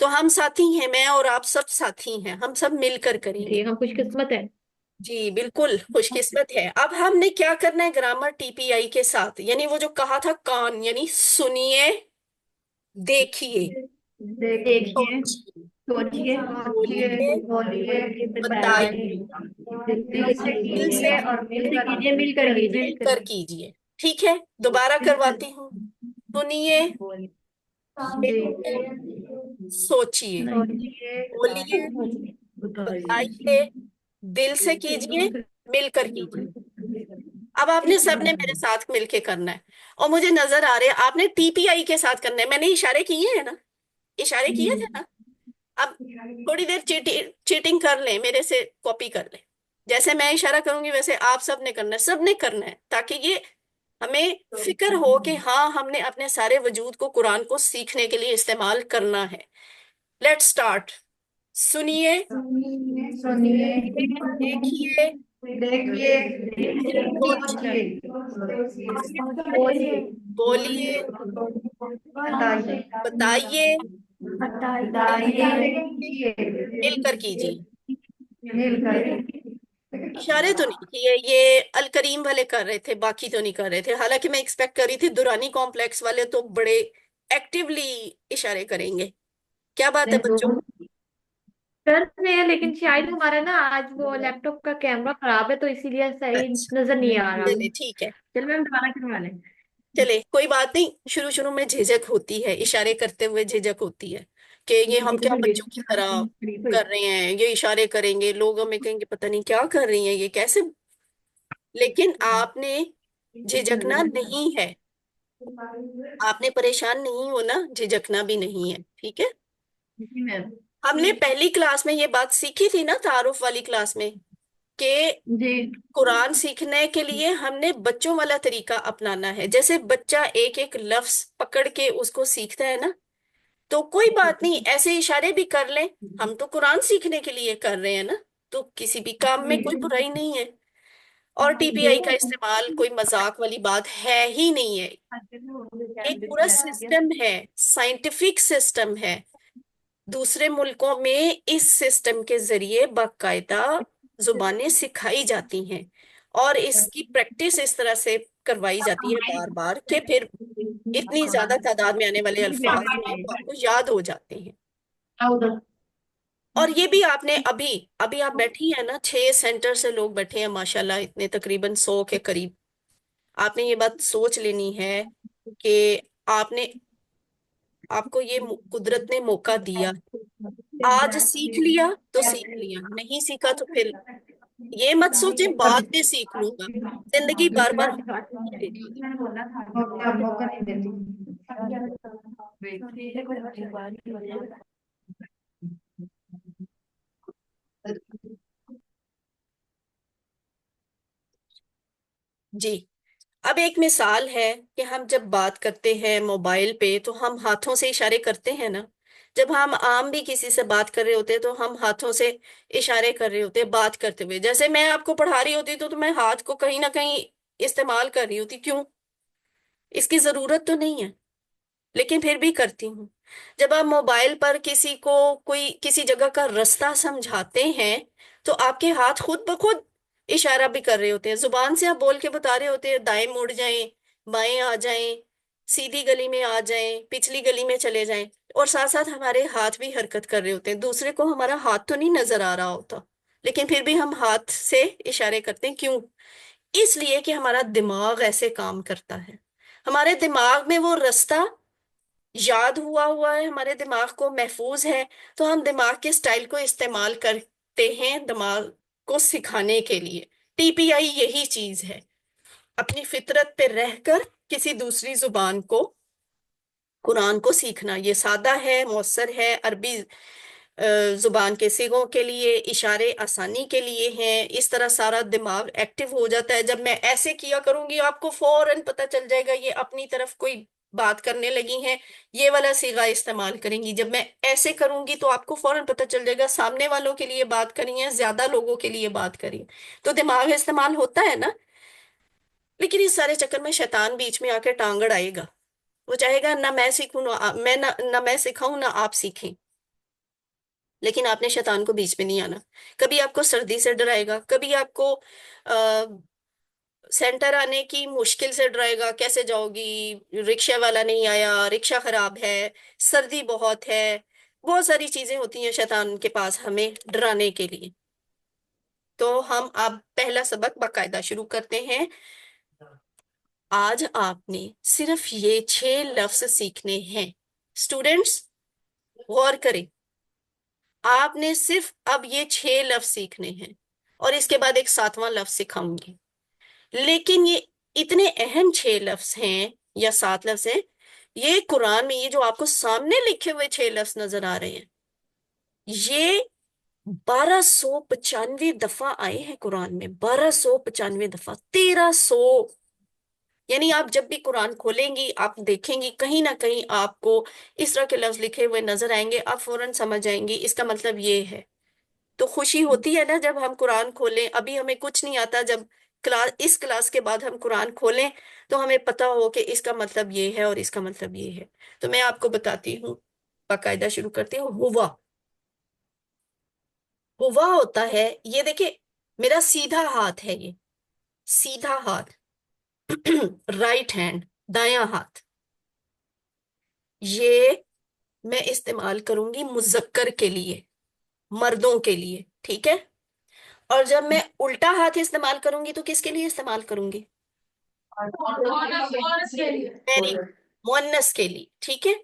तो हम साथी हैं, मैं और आप सब साथी हैं, हम सब मिलकर जी करेंगे। हम खुशकिस्मत है। जी बिल्कुल खुशकिस्मत है। अब हमने क्या करना है ग्रामर TPI के साथ? यानी वो जो कहा था कान, यानी सुनिए, देखिए, देखिए, सोचिए, सोचिए, बोलिए, बोलिए, बताइए, बताइए, दिल से दिल से कीजिए और मिलकर कीजिए, मिलकर कीजिए। मिलकर कीजिए। ठीक है, दोबारा करवाती हूँ। सुनिए, देखिए, देखिए, सोचिए, सोचिए, बोलिए, बताइए, दिल से कीजिए, मिलकर कीजिए। अब आपने सबने मेरे साथ मिलके करना है, और मुझे नजर आ रहा है आपने TPI के साथ करना है, मैंने इशारे किए हैं ना। इशारे किए थे ना। अब थोड़ी देर चीटिंग कर ले, मेरे से कॉपी कर ले। जैसे मैं इशारा करूंगी वैसे आप सबने करना है, सबने करना है, ताकि ये हमें फिक्र हो कि हाँ हमने अपने सारे वजूद को कुरान को सीखने के लिए इस्तेमाल करना है। Let's start. सुनिए, सुनिए, देखिए, देखिए, सोचिए, सोचिए, बोलिए, बोलिए, बताइए, बताइए, बताइए, मिलकर कीजिए। मिलकर। इशारे तो नहीं किए, ये अल करीम वाले कर रहे थे, बाकी तो नहीं कर रहे थे। हालांकि मैं एक्सपेक्ट कर रही थी दुरानी कॉम्प्लेक्स वाले तो बड़े एक्टिवली इशारे करेंगे। क्या बात है बच्चों? कर रहे हैं, लेकिन शायद हमारा ना आज वो लैपटॉप का कैमरा खराब है, तो इसीलिए सही अच्छा, नजर नहीं आ रहा। चले ठीक है। चल मैम दोबारा करवा लें। चले कोई बात नहीं, शुरू शुरू में झिझक होती है, इशारे करते हुए झिझक होती है कि ये हम क्या बच्चों की तरह कर रहे हैं, ये इशारे करेंगे, लोग हमें कहेंगे पता नहीं क्या कर रही हैं ये, कैसे। लेकिन आपने झिझकना नहीं है, आपने परेशान नहीं होना, झिझकना भी नहीं है, ठीक है। जी मैम। हमने पहली क्लास में ये बात सीखी थी ना, तारुफ वाली क्लास में, कि जी। कुरान सीखने के लिए हमने बच्चों वाला तरीका अपनाना है। जैसे बच्चा एक एक लफ्ज पकड़ के उसको सीखता है ना, तो कोई बात नहीं, ऐसे इशारे भी कर लें। हम तो कुरान सीखने के लिए कर रहे हैं ना, तो किसी भी काम में कोई बुराई नहीं है। और टीपीआई का इस्तेमाल कोई मजाक वाली बात है ही नहीं है। एक पूरा सिस्टम है, साइंटिफिक सिस्टम है। दूसरे मुल्कों में इस सिस्टम के जरिए बाकायदा जुबानें सिखाई जाती हैं, और इसकी प्रैक्टिस इस तरह से करवाई जाती है बार बार कि फिर इतनी ज्यादा तादाद में आने वाले अल्फाज भी आपको याद हो जाते हैं। और ये भी आपने अभी अभी आप बैठी हैं ना, 6 सेंटर से लोग बैठे हैं माशाल्लाह, इतने तकरीबन 100 के करीब। आपने ये बात सोच लेनी है कि आपने आपको ये कुदरत ने मौका दिया। आज सीख लिया तो सीख लिया, नहीं सीखा तो फिर ये मत सोचे बाद में सीख लूंगा। जिंदगी बार बार मौका देती है। मौका नहीं देती। जी। अब एक मिसाल है कि हम जब बात करते हैं मोबाइल पे तो हम हाथों से इशारे करते हैं ना। जब हम आम भी किसी से बात कर रहे होते हैं तो हम हाथों से इशारे कर रहे होते हैं बात करते हुए। जैसे मैं आपको पढ़ा रही होती तो मैं हाथ को कहीं ना कहीं इस्तेमाल कर रही होती, क्यों? इसकी जरूरत तो नहीं है, लेकिन फिर भी करती हूँ। जब आप मोबाइल पर किसी को कोई किसी जगह का रास्ता समझाते हैं तो आपके हाथ खुद ब खुद इशारा भी कर रहे होते हैं, जुबान से आप बोल के बता रहे होते हैं दाएं मुड़ जाएं, बाएं आ जाएं, सीधी गली में आ जाएं, पिछली गली में चले जाएं। और साथ साथ हमारे हाथ भी हरकत कर रहे होते हैं, दूसरे को हमारा हाथ तो नहीं नजर आ रहा होता, लेकिन फिर भी हम हाथ से इशारे करते हैं, क्यों? इसलिए कि हमारा दिमाग ऐसे काम करता है। हमारे दिमाग में वो रास्ता याद हुआ हुआ है, हमारे दिमाग को महफूज है। तो हम दिमाग के स्टाइल को इस्तेमाल करते हैं दिमाग को सिखाने के लिए। टीपीआई यही चीज है, अपनी फितरत पे रहकर किसी दूसरी जुबान को, कुरान को सीखना। ये सादा है, मौसर है। अरबी जुबान के सिगों के लिए, इशारे आसानी के लिए हैं। इस तरह सारा दिमाग एक्टिव हो जाता है। जब मैं ऐसे किया करूंगी आपको फौरन पता चल जाएगा ये अपनी तरफ कोई बात करने लगी हैं, ये वाला सिगा इस्तेमाल करेंगी। जब मैं ऐसे करूंगी तो आपको फौरन पता चल जाएगा सामने वालों के लिए बात करी है, ज्यादा लोगों के लिए बात करी है। तो दिमाग इस्तेमाल होता है ना। लेकिन इस सारे चक्कर में शैतान बीच में आके टांग अड़ाएगा। वो चाहेगा ना मैं सीखूं ना मैं ना मैं सिखाऊं ना आप सीखें। लेकिन आपने शैतान को बीच में नहीं आना। कभी आपको सर्दी से डराएगा, कभी आपको आ, सेंटर आने की मुश्किल से डराएगा, कैसे जाओगी, रिक्शा वाला नहीं आया, रिक्शा खराब है, सर्दी बहुत है। बहुत सारी चीजें होती हैं शैतान के पास हमें डराने के लिए। तो हम अब पहला सबक बाकायदा शुरू करते हैं। आज आपने सिर्फ ये 6 लफ्ज सीखने हैं। स्टूडेंट्स, गौर करें। आपने सिर्फ अब ये 6 लफ्ज सीखने हैं, और इसके बाद एक 7वां लफ्ज सिखाऊंगी। लेकिन ये इतने अहम 6 लफ्ज हैं या 7 लफ्ज हैं ये कुरान में ये जो आपको सामने लिखे हुए 6 लफ्ज नजर आ रहे हैं, ये 1295 आए हैं कुरान में, 1295 दफा, 1300। यानी आप जब भी कुरान खोलेंगी, आप देखेंगी कहीं ना कहीं आपको इस तरह के लफ्ज लिखे हुए नजर आएंगे, आप फौरन समझ जाएंगी इसका मतलब ये है। तो खुशी होती है ना जब हम कुरान खोलें। अभी हमें कुछ नहीं आता, जब इस क्लास के बाद हम कुरान खोलें तो हमें पता हो कि इसका मतलब ये है और इसका मतलब ये है। तो मैं आपको बताती हूँ, बाकायदा शुरू करती हूँ। हुआ, हुआ होता है, ये देखिए मेरा सीधा हाथ है, ये सीधा हाथ, राइट हैंड, दायां हाथ, ये मैं इस्तेमाल करूंगी मुजक्कर के लिए, मर्दों के लिए, ठीक है। और जब मैं उल्टा हाथ इस्तेमाल करूंगी तो किसके लिए इस्तेमाल करूंगी? वेरी, मुअन्नस के लिए, ठीक है।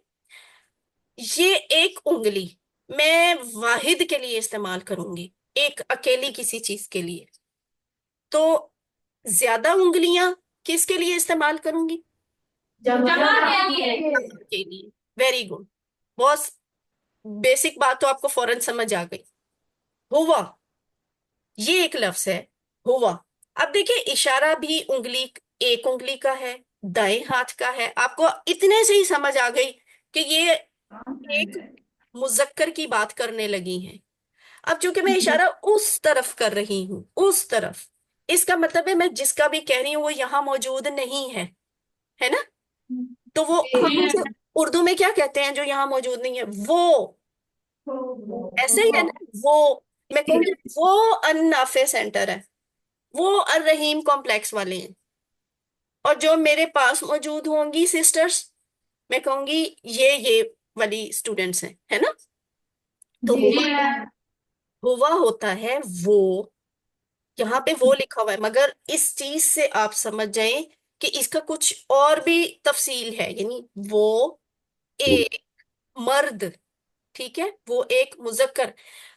ये एक उंगली मैं वाहिद के लिए इस्तेमाल करूंगी, एक अकेली किसी चीज के लिए। तो ज्यादा उंगलियां किसके लिए इस्तेमाल करूंगी? के लिए। वेरी गुड, बहुत बेसिक बात तो आपको फौरन समझ आ गई। हुआ, ये एक लफ्ज है, हुआ। अब देखिए इशारा भी उंगली, एक उंगली का है, दाएं हाथ का है, आपको इतने से ही समझ आ गई कि ये एक मुजक्कर की बात करने लगी हैं। अब चूंकि मैं इशारा उस तरफ कर रही हूं, उस तरफ, इसका मतलब है मैं जिसका भी कह रही हूं वो यहां मौजूद नहीं है ना। तो वो हम उसे उर्दू में क्या कहते हैं जो यहाँ मौजूद नहीं है? वो, ऐसे ही है ना, वो। मैं कहूंगी वो अन्नाफे सेंटर है, वो अर रहीम कॉम्प्लेक्स वाले हैं। और जो मेरे पास मौजूद होंगी सिस्टर्स, मैं कहूंगी ये वाली स्टूडेंट्स हैं, है ना। तो हुआ होता है वो, यहाँ पे वो लिखा हुआ है, मगर इस चीज से आप समझ जाएं कि इसका कुछ और भी तफसील है। यानी वो एक मर्द, ठीक है, वो एक मुजक्कर।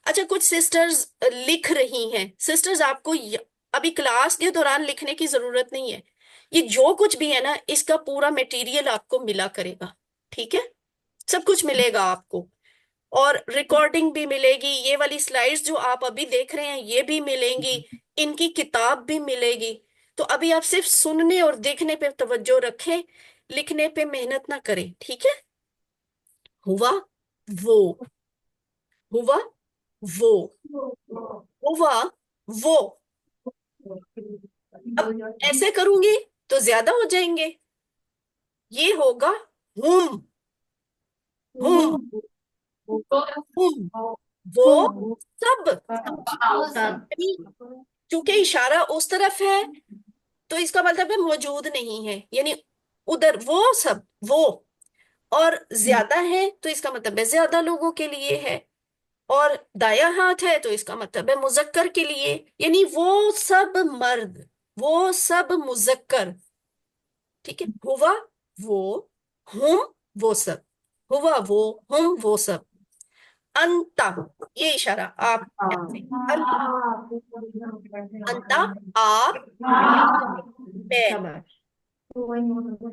अच्छा, कुछ सिस्टर्स लिख रही हैं, सिस्टर्स आपको अभी क्लास के दौरान लिखने की जरूरत नहीं है। ये जो कुछ भी है ना, इसका पूरा मटेरियल आपको मिला करेगा, ठीक है, सब कुछ मिलेगा आपको। और रिकॉर्डिंग भी मिलेगी, ये वाली स्लाइड्स जो आप अभी देख रहे हैं ये भी मिलेंगी, इनकी किताब भी मिलेगी। तो अभी आप सिर्फ सुनने और देखने पे तवज्जो रखें, लिखने पे मेहनत ना करें, ठीक है। हुआ वो, हुआ वो, हुआ वो। अब ऐसे करूंगी तो ज्यादा हो जाएंगे, ये होगा हुम, हुम, हुम, वो सब। यानी चूंकि इशारा उस तरफ है तो इसका मतलब है मौजूद नहीं है, यानी उधर वो सब, वो। और ज्यादा है तो इसका मतलब है ज्यादा लोगों के लिए है। और दायां हाथ है तो इसका मतलब है मुजक्कर के लिए, यानी वो सब मर्द, वो सब मुजक्कर, ठीक है। हुआ वो, हुम वो सब, हुआ वो, हुम वो सब। अंता, ये इशारा आप ऐसे, अंता, अंता आप, मैं,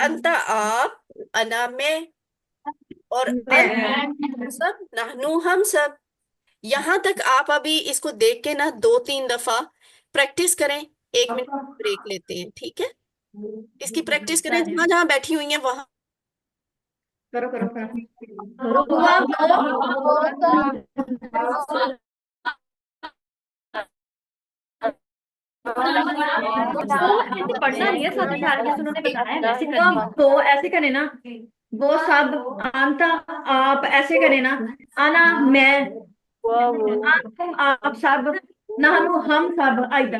अंता आप, अना मैं, और अंत सब, नहनु हम सब। यहां तक आप अभी इसको देख के ना 2-3 दफा प्रैक्टिस करें। 1 मिनट ब्रेक लेते हैं, ठीक है। इसकी प्रैक्टिस करें जहां जहां बैठी हुई हैं वहां। करो करो करो हुआ वो ऐसे पढ़ना नहीं है, साथ इशारे जैसे उन्होंने बताया है वैसे करनी है। तो ऐसे करे ना, वो सब आंता, आप ऐसे करे ना, आना मैं, आप सब, नहनु हम सब, आइदा।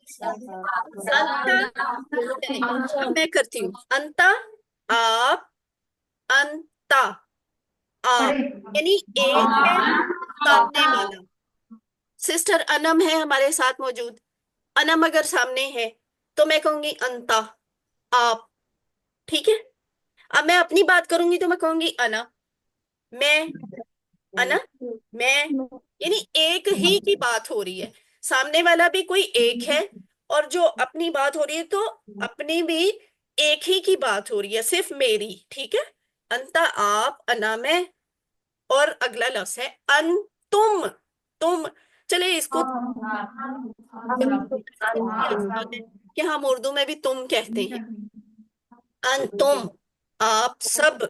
अंता अब मैं करती हूँ अंता आप अंता आप, यानी एक है सामने वाला। सिस्टर अनम है हमारे साथ मौजूद। अनम अगर सामने है तो मैं कहूंगी अंता आप, ठीक है। अब मैं अपनी बात करूंगी तो मैं कहूंगी अना मैं, अना मैं, यानी एक ही की बात हो रही है। सामने वाला भी कोई एक है और जो अपनी बात हो रही है तो अपनी भी एक ही की बात हो रही है, सिर्फ मेरी, ठीक है। अंता आप अना मैं, और अगला लफ्ज है अन तुम। तुम, चले इसको आसान है कि हम उर्दू में भी तुम कहते हैं। अन तुम आप सब।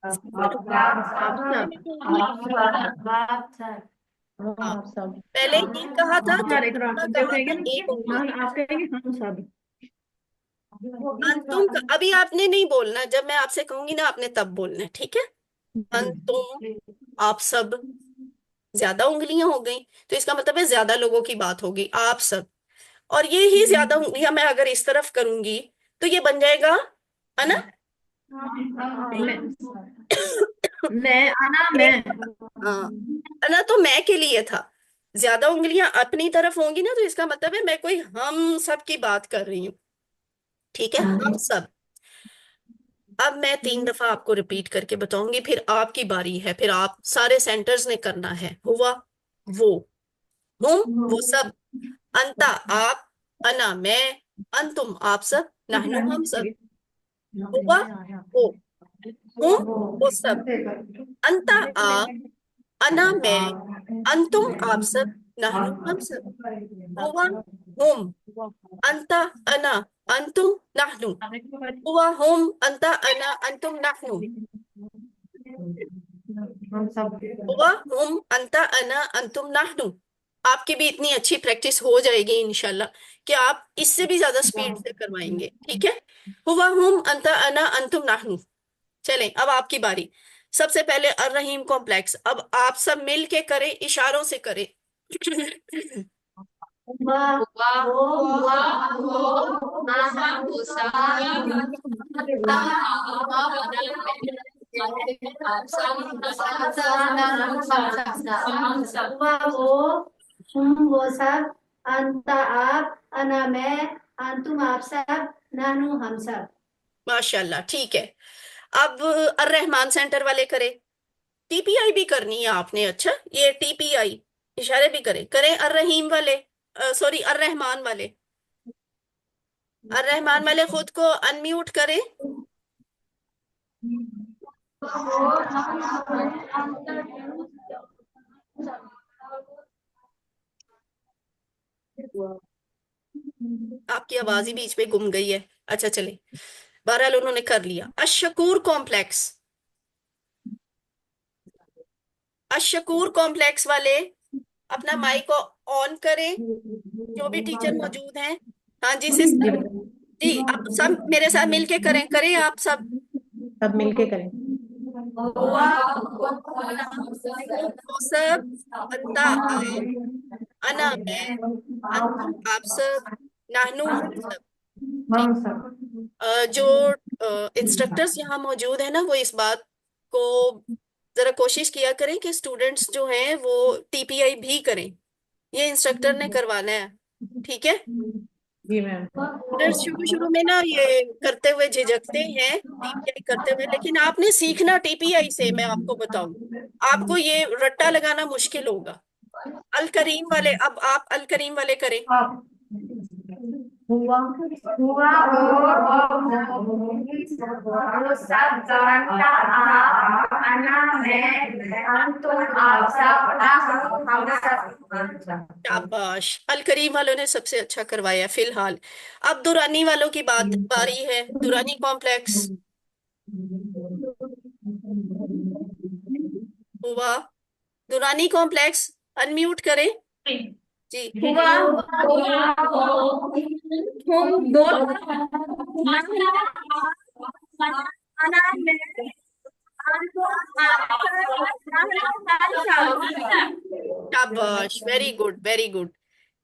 आप सामने सब। में तो ही, हाँ, आप सब। पहले ही कहा था तो सारे दूसरा जब कहा कहेंगे था एक ना, उंगली। हाँ आप कहेंगे हम सब। अन तुम अभी आपने नहीं बोलना, जब मैं आपसे कहूंगी ना आपने तब बोलना है, ठीक है। अन तुम आप सब, ज्यादा उंगलियां हो गई तो इसका मतलब है ज्यादा लोगों की बात होगी, आप सब। और ये ही ज्यादा उंगलियां मैं अगर इस तरफ करूंगी तो ये बन जाएगा, है ना। मैं आना मैं। हाँ, है ना, तो मैं के लिए था। ज्यादा उंगलियां अपनी तरफ होंगी ना तो इसका मतलब है मैं कोई हम सब की बात कर रही हूँ, ठीक है, हम सब। अब मैं 3 दफा आपको रिपीट करके बताऊंगी, फिर आपकी बारी है, फिर आप सारे सेंटर्स ने करना है। हुआ, वो, हुम, वो सब, अंता आप, अना मैं, अंतुम आप सब, नहनु हम सब। हुआ, वो, हुम, वो सब, अंता आप, अना मैं, अंतुम आप सब, नहनु हम सब। हुआ, हुम, अंता, अना, अंतुम, नहनु। हुआ, हुम, अंता, अना, अंतुम, नहनु। हम सब। हुआ, हुम, अंता, अना, अंतुम, नाहनु। आपकी भी इतनी अच्छी प्रैक्टिस हो जाएगी इंशाल्लाह कि आप इससे भी ज्यादा स्पीड से करवाएंगे, ठीक है। हुआ, हुम, अंता, अना, अंतुम, नाहनु। चलें, अब आपकी बारी। सबसे पहले अर्रहीम कॉम्प्लेक्स, अब आप सब मिल के करें, इशारों से करें। वो तुम वो सब, अंता आप, अना मैं, अंतुम आप सब, नानू हम सब। माशाल्लाह, ठीक है। अब अर्रहमान सेंटर वाले करें। टीपीआई भी करनी है आपने, अच्छा, ये टीपीआई इशारे भी करें करें। अर्रहीम वाले, सॉरी, अर्रहमान वाले। अर्रहमान वाले खुद को अनम्यूट करें। आपकी आवाज ही बीच में गुम गई है। अच्छा, चले, बहरहाल उन्होंने कर लिया। अशकूर कॉम्प्लेक्स, अशकूर कॉम्प्लेक्स वाले अपना माइक ऑन करें, जो भी टीचर मौजूद हैं। हाँ जी सिस्टर, जी आप सब मेरे साथ मिलके करें करें आप सब। सब मिलके करें। हुआ, वो सब, अंता आप, अना मैं, अंतुम आप सब, नाहनु हम सब। ठीक। हम सब। जो इंस्ट्रक्टर्स यहाँ मौजूद है ना, वो इस बात को जरा कोशिश किया करें कि स्टूडेंट्स जो हैं वो टीपीआई भी करें। ये इंस्ट्रक्टर ने करवाना है, ठीक है। जी मैम। स्टूडेंट्स शुरू शुरू में ना ये करते हुए झिझकते हैं टीपीआई करते हुए, लेकिन आपने सीखना टीपीआई से, मैं आपको बताऊं, आपको ये रट्टा लगाना मुश्किल होगा। अल करीम वाले, अब आप अल करीम वाले करें। हुआ हुआ वो सब, जानता आप, अना मैं, अंतुम आप सब, नाहनु हम सब। शाबाश, अल करीम वालों ने सबसे अच्छा करवाया फिलहाल। अब दुरानी वालों की बात बारी है। दुरानी कॉम्प्लेक्स हुआ, दुरानी कॉम्प्लेक्स अनम्यूट करें जी। हुआ हम दो, अना मैं, अंतुम आप सब, नाहनु हम सब। शाबाश, वेरी गुड वेरी गुड।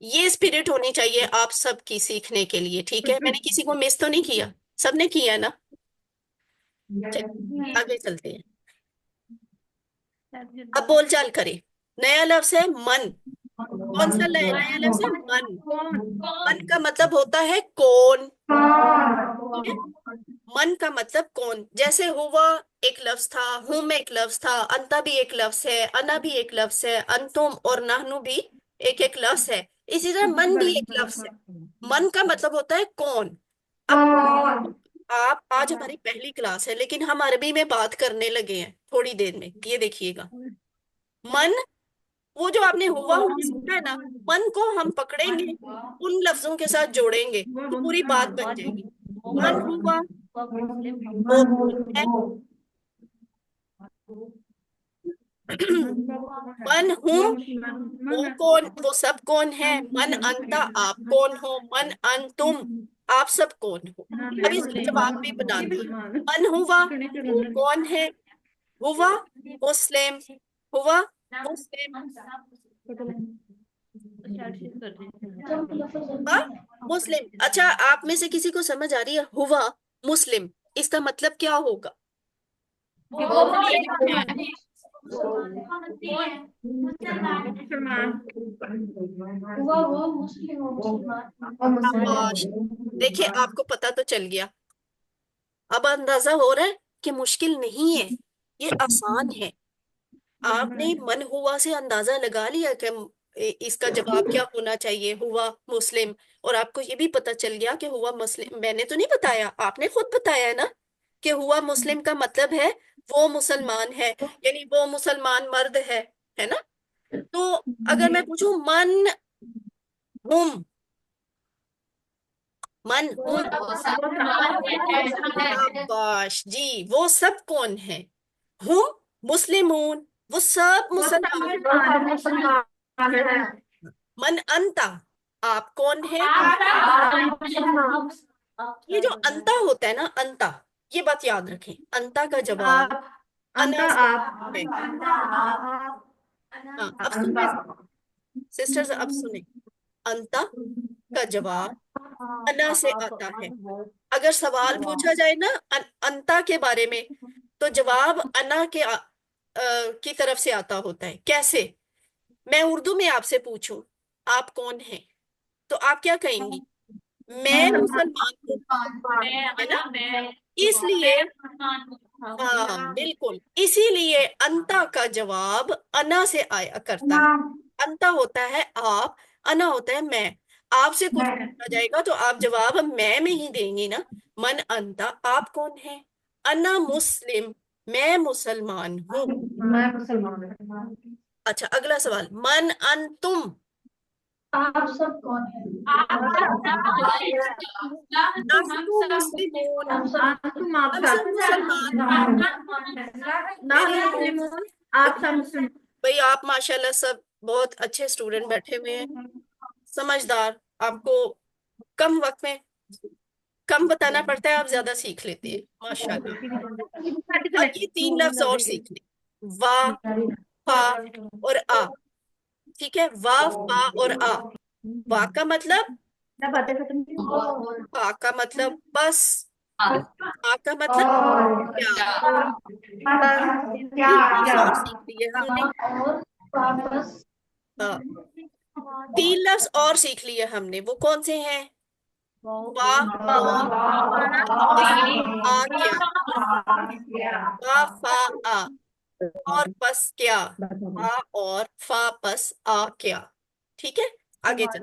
ये स्पिरिट होनी चाहिए आप सबकी सीखने के लिए, ठीक है? मैंने किसी को मिस तो नहीं किया, सबने किया ना? चलिए आगे चलते हैं। अब बोलचाल करें। नया लफ्ज है मन। कौन सा नया लफ्ज है? मन। मन का मतलब होता है कौन। ठीक है? मन का मतलब कौन। जैसे हुआ एक लफ्ज था, हुम एक लफ्ज था, अंता भी एक लफ्ज है, अना भी एक लफ्ज है, अंतुम और नहनु भी एक एक लफ्ज है। इसी तरह मन भी एक लफ्ज है। मन का मतलब होता है कौन। अब आप, आज हमारी पहली क्लास है लेकिन हम अरबी में बात करने लगे हैं थोड़ी देर में, ये देखिएगा। मन, वो जो आपने हुआ हुआ सीखा है ना, मन को हम पकड़ेंगे, उन लफ्जों के साथ जोड़ेंगे तो पूरी बात बन जाएगी। मन हुआ, वो कौन है? मन हूँ, वो कौन, वो सब कौन है? मन अंता, आप कौन हो? मन अंतुम, आप सब कौन हो? अब इसके जवाब भी बनाते हैं। मन हुआ, वो कौन है? हुआ मुस्लिम, हुआ मुस्लिम, हुआ मुस्लिम। अच्छा, आप में से किसी को समझ आ रही है हुआ मुस्लिम इसका मतलब क्या होगा? शाबाश। देखिए आपको पता तो चल गया, अब अंदाजा हो रहा है कि मुश्किल नहीं है, ये आसान है। आपने मन हुआ से अंदाजा लगा लिया कि इसका जवाब क्या होना चाहिए, हुआ मुस्लिम। और आपको ये भी पता चल गया कि हुआ मुस्लिम, मैंने तो नहीं बताया, आपने खुद बताया है ना कि हुआ मुस्लिम का मतलब है वो मुसलमान है, यानी वो मुसलमान मर्द है ना? तो अगर मैं पूछूं मन हुम, मन हुम, शाबाश जी, वो सब कौन है? हुम मुस्लिमून, वो सब मुसलमान। मन अंता, आप कौन है? ये जो अंता होता है ना, अंता, ये बात याद रखें, अंता का जवाब आप अंता अना से आप है। हाँ, अब सुने सिस्टर्स, अब सुने। अंता का जवाब अना से आता है। अगर सवाल पूछा जाए ना अंता के बारे में, तो जवाब अना के की तरफ से आता होता है। कैसे? मैं उर्दू में आपसे पूछूं आप कौन हैं, तो आप क्या कहेंगी? मैं मुसलमान हूँ, है ना? इसलिए, हाँ बिल्कुल, इसीलिए अंता का जवाब अना से आया करता है। अंता होता है आप, अना होता है मैं। आपसे कुछ पूछा जाएगा तो आप जवाब मैं में ही देंगी ना। मन अंता, आप कौन है? अना मुस्लिम, मैं मुसलमान हूँ। मैं मुसलमान हूँ। अच्छा, अगला सवाल, मन अंतुम, आप सब कौन है? नहनु मुस्लिमून, तुम आप हम सब सब मुसलमान हैं। ना वेरी गुड। मुस्लिम आप सब मुस्लिम। भाई आप माशाल्लाह सब बहुत अच्छे स्टूडेंट बैठे हुए हैं, समझदार। आपको कम वक्त में कम बताना पड़ता है, आप ज्यादा सीख लेते हैं माशाल्लाह। अब ये तीन लफ्ज और सीख लें, वाह, फा और आ। ठीक है, वाह फा और आ। वाह का मतलब क्या बातें खत्म। फा का मतलब बस, आ का मतलब क्या। क्या तीन लफ्ज क्या और सीख लिए हमने। और वापस हाँ, तीन लफ्ज और सीख लिए हमने, वो कौन से हैं? वाह और बस, आ क्या, वाह फा आ, और बस क्या, आ और फा बस आ क्या। ठीक है, आगे चल।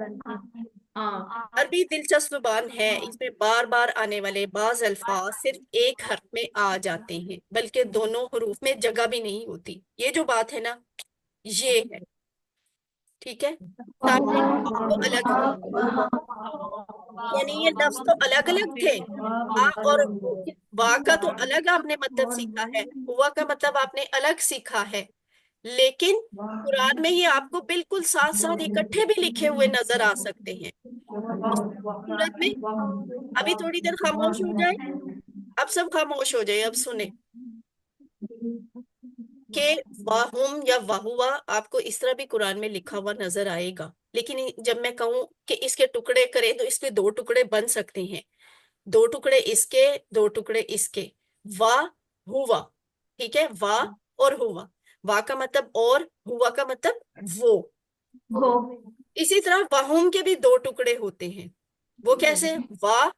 अरबी दिलचस्प जुबान है, इसमें बार बार आने वाले बाज अल्फाज सिर्फ एक हर्फ में आ जाते हैं, बल्कि दोनों हरूफ में जगह भी नहीं होती। ये जो बात है ना, ये है। ठीक है, सामने तो अलग है, यानी ये लफ्ज तो अलग अलग थे। आ और वाह का तो अलग आपने मतलब सीखा है, हुआ का मतलब आपने अलग सीखा है, लेकिन कुरान में ही आपको बिल्कुल साथ साथ इकट्ठे भी लिखे हुए नजर आ सकते हैं। उस सूरत में अभी थोड़ी देर खामोश हो जाए, अब सब खामोश हो जाए, अब सुने। कि वाहुम या वाहुआ आपको इस तरह भी कुरान में लिखा हुआ नजर आएगा, लेकिन जब मैं कहूं कि इसके टुकड़े करें तो इसके दो टुकड़े बन सकते हैं, दो टुकड़े इसके, दो टुकड़े इसके। वाह हुआ, ठीक है, वाह और हुआ। वाह का मतलब और, हुआ का मतलब वो। वो इसी तरह वाहुम के भी दो टुकड़े होते हैं। वो कैसे? वाह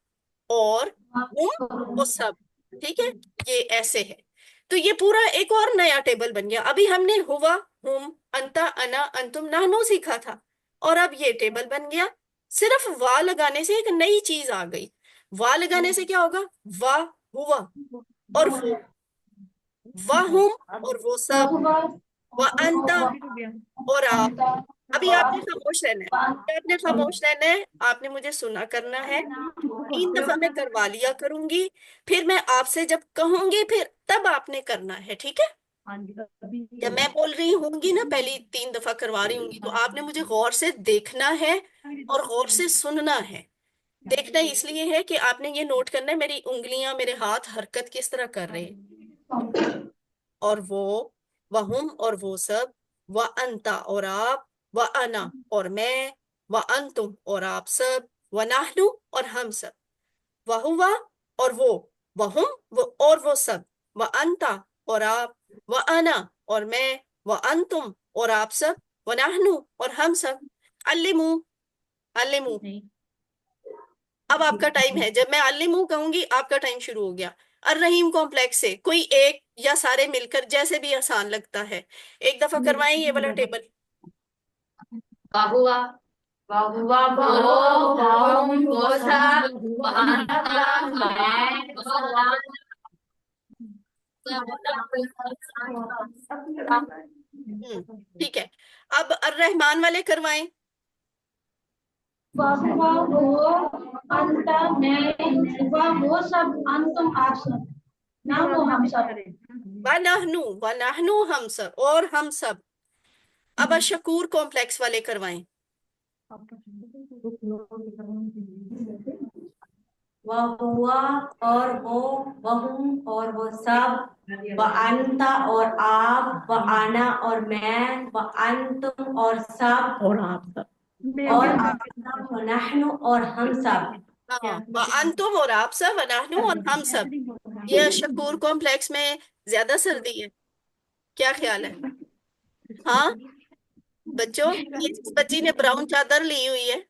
और हुम, वो सब। ठीक है, ये ऐसे है। तो ये पूरा एक और नया टेबल बन गया। अभी हमने हुआ, हुम, अंता, अना, अंतुम, नाहनु सीखा था, और अब ये टेबल बन गया। सिर्फ वाह लगाने से एक नई चीज आ गई। वाह लगाने से क्या होगा? वाह हुआ और वो, वाह हुम और वो सब, वह अंता और आप। अभी आपने खामोश रहना है, अभी आपने खामोश रहना है, आपने मुझे सुना करना है। 3 दफा मैं करवा लिया करूंगी, फिर मैं आपसे जब कहूंगी फिर तब आपने करना है, ठीक है? जब मैं बोल रही होंगी ना, पहली 3 दफा करवा रही होंगी, तो आपने मुझे गौर से देखना है और गौर से सुनना है। देखना इसलिए है कि आपने ये नोट करना है मेरी उंगलियां, मेरे हाथ हरकत किस तरह कर रहे हैं। और वो, वहुम और वो सब, व अंता और आप, व अना और मैं, व अंतुम और आप सब, व नाहनु और हम सब। वह हुआ और वो, वहुम वो और वो सब, व अंता और आप, व अना और मैं, व अंतुम और आप सब, व नाहनु और हम सब। अल्लिमू, अल्लिमू। अब आपका टाइम है, जब मैं अल्लिमू कहूंगी आपका टाइम शुरू हो गया। अर्रहीम कॉम्प्लेक्स से कोई एक या सारे मिलकर, जैसे भी आसान लगता है। एक दफा करवाएं ये वाला टेबल। बाहुआ बाहुआ वो वो सब हम्म, ठीक है। अब अर्रहमान वाले करवाएं। बाहुआ वो अंत में वो सब अंतुम आप सब ना वो हम सब व नहनु हम सब, और हम सब। अब अशकूर कॉम्प्लेक्स वाले करवाएं। वह हुआ और वो, वहुम और वो सब, व अंता और आप, व आना और मैं, व अंतुम और सब, और आप सब, और आप सब, व नहनु और हम सब। हाँ, व अंतुम और आप सब, व नहनु और हम सब। ये अशकूर कॉम्प्लेक्स में ज्यादा सर्दी है, क्या ख्याल है? हाँ बच्चों, ये जिस बच्ची ने ब्राउन चादर ली हुई है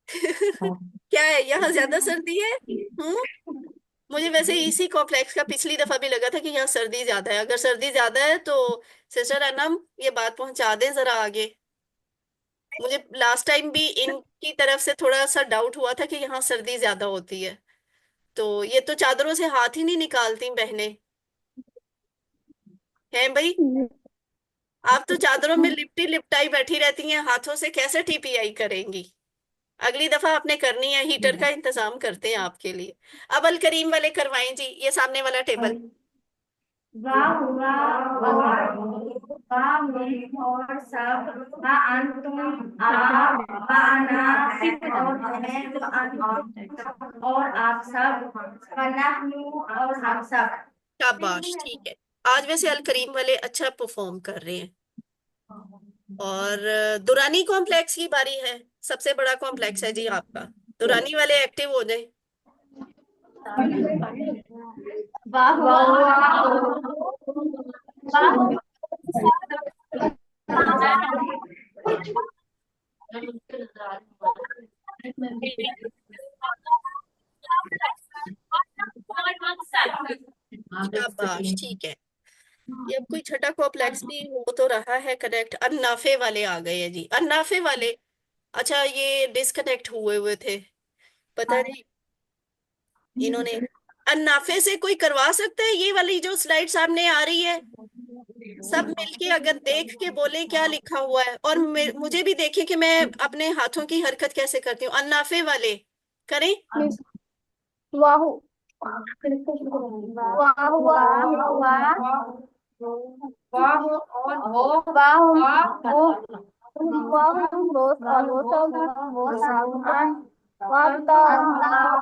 क्या है, यहाँ ज्यादा सर्दी है? हम्म। मुझे वैसे इसी कॉम्प्लेक्स का पिछली दफा भी लगा था कि यहाँ सर्दी ज्यादा है। अगर सर्दी ज्यादा है तो सिस्टर अनम ये बात पहुंचा दें जरा आगे। मुझे लास्ट टाइम भी इनकी तरफ से थोड़ा सा डाउट हुआ था कि यहाँ सर्दी ज्यादा होती है। तो ये तो चादरों से हाथ ही नहीं निकालती बहनें, हैं भाई? आप तो चादरों में लिपटी लिपटाई बैठी रहती हैं, हाथों से कैसे टीपीआई करेंगी? अगली दफा आपने करनी है, हीटर का इंतजाम करते हैं आपके लिए। अब अल करीम वाले करवाएं जी, ये सामने वाला टेबल। वाह वाह वाह में और सब वा अंतुम आप वा अना और आप सब व नहनु और हम सब। शाबाश, ठीक है। आज वैसे अल करीम वाले अच्छा परफॉर्म कर रहे हैं। और दुरानी कॉम्प्लेक्स की बारी है। सबसे बड़ा कॉम्प्लेक्स है जी आपका। दुरानी वाले एक्टिव हो जाए। वाह वाह वाह शाबाश, ठीक है। ये अब कोई छठा कॉम्प्लेक्स भी हो तो रहा है कनेक्ट। अन्नाफे वाले आ गए हैं जी, अन्नाफे वाले। अच्छा, ये डिस्कनेक्ट हुए हुए थे, पता नहीं इन्होंने। अन्नाफे से कोई करवा सकता है ये वाली जो स्लाइड सामने आ रही है? सब मिलके अगर देख के बोले क्या लिखा हुआ है, और मुझे भी देखें कि मैं अपने हाथों की हरकत कैसे करती हूँ। अन्नाफे वाले करें। वाह वाह वाह वाह वाह और वो वाह वो वाह वो और वो सब वो सामान वाह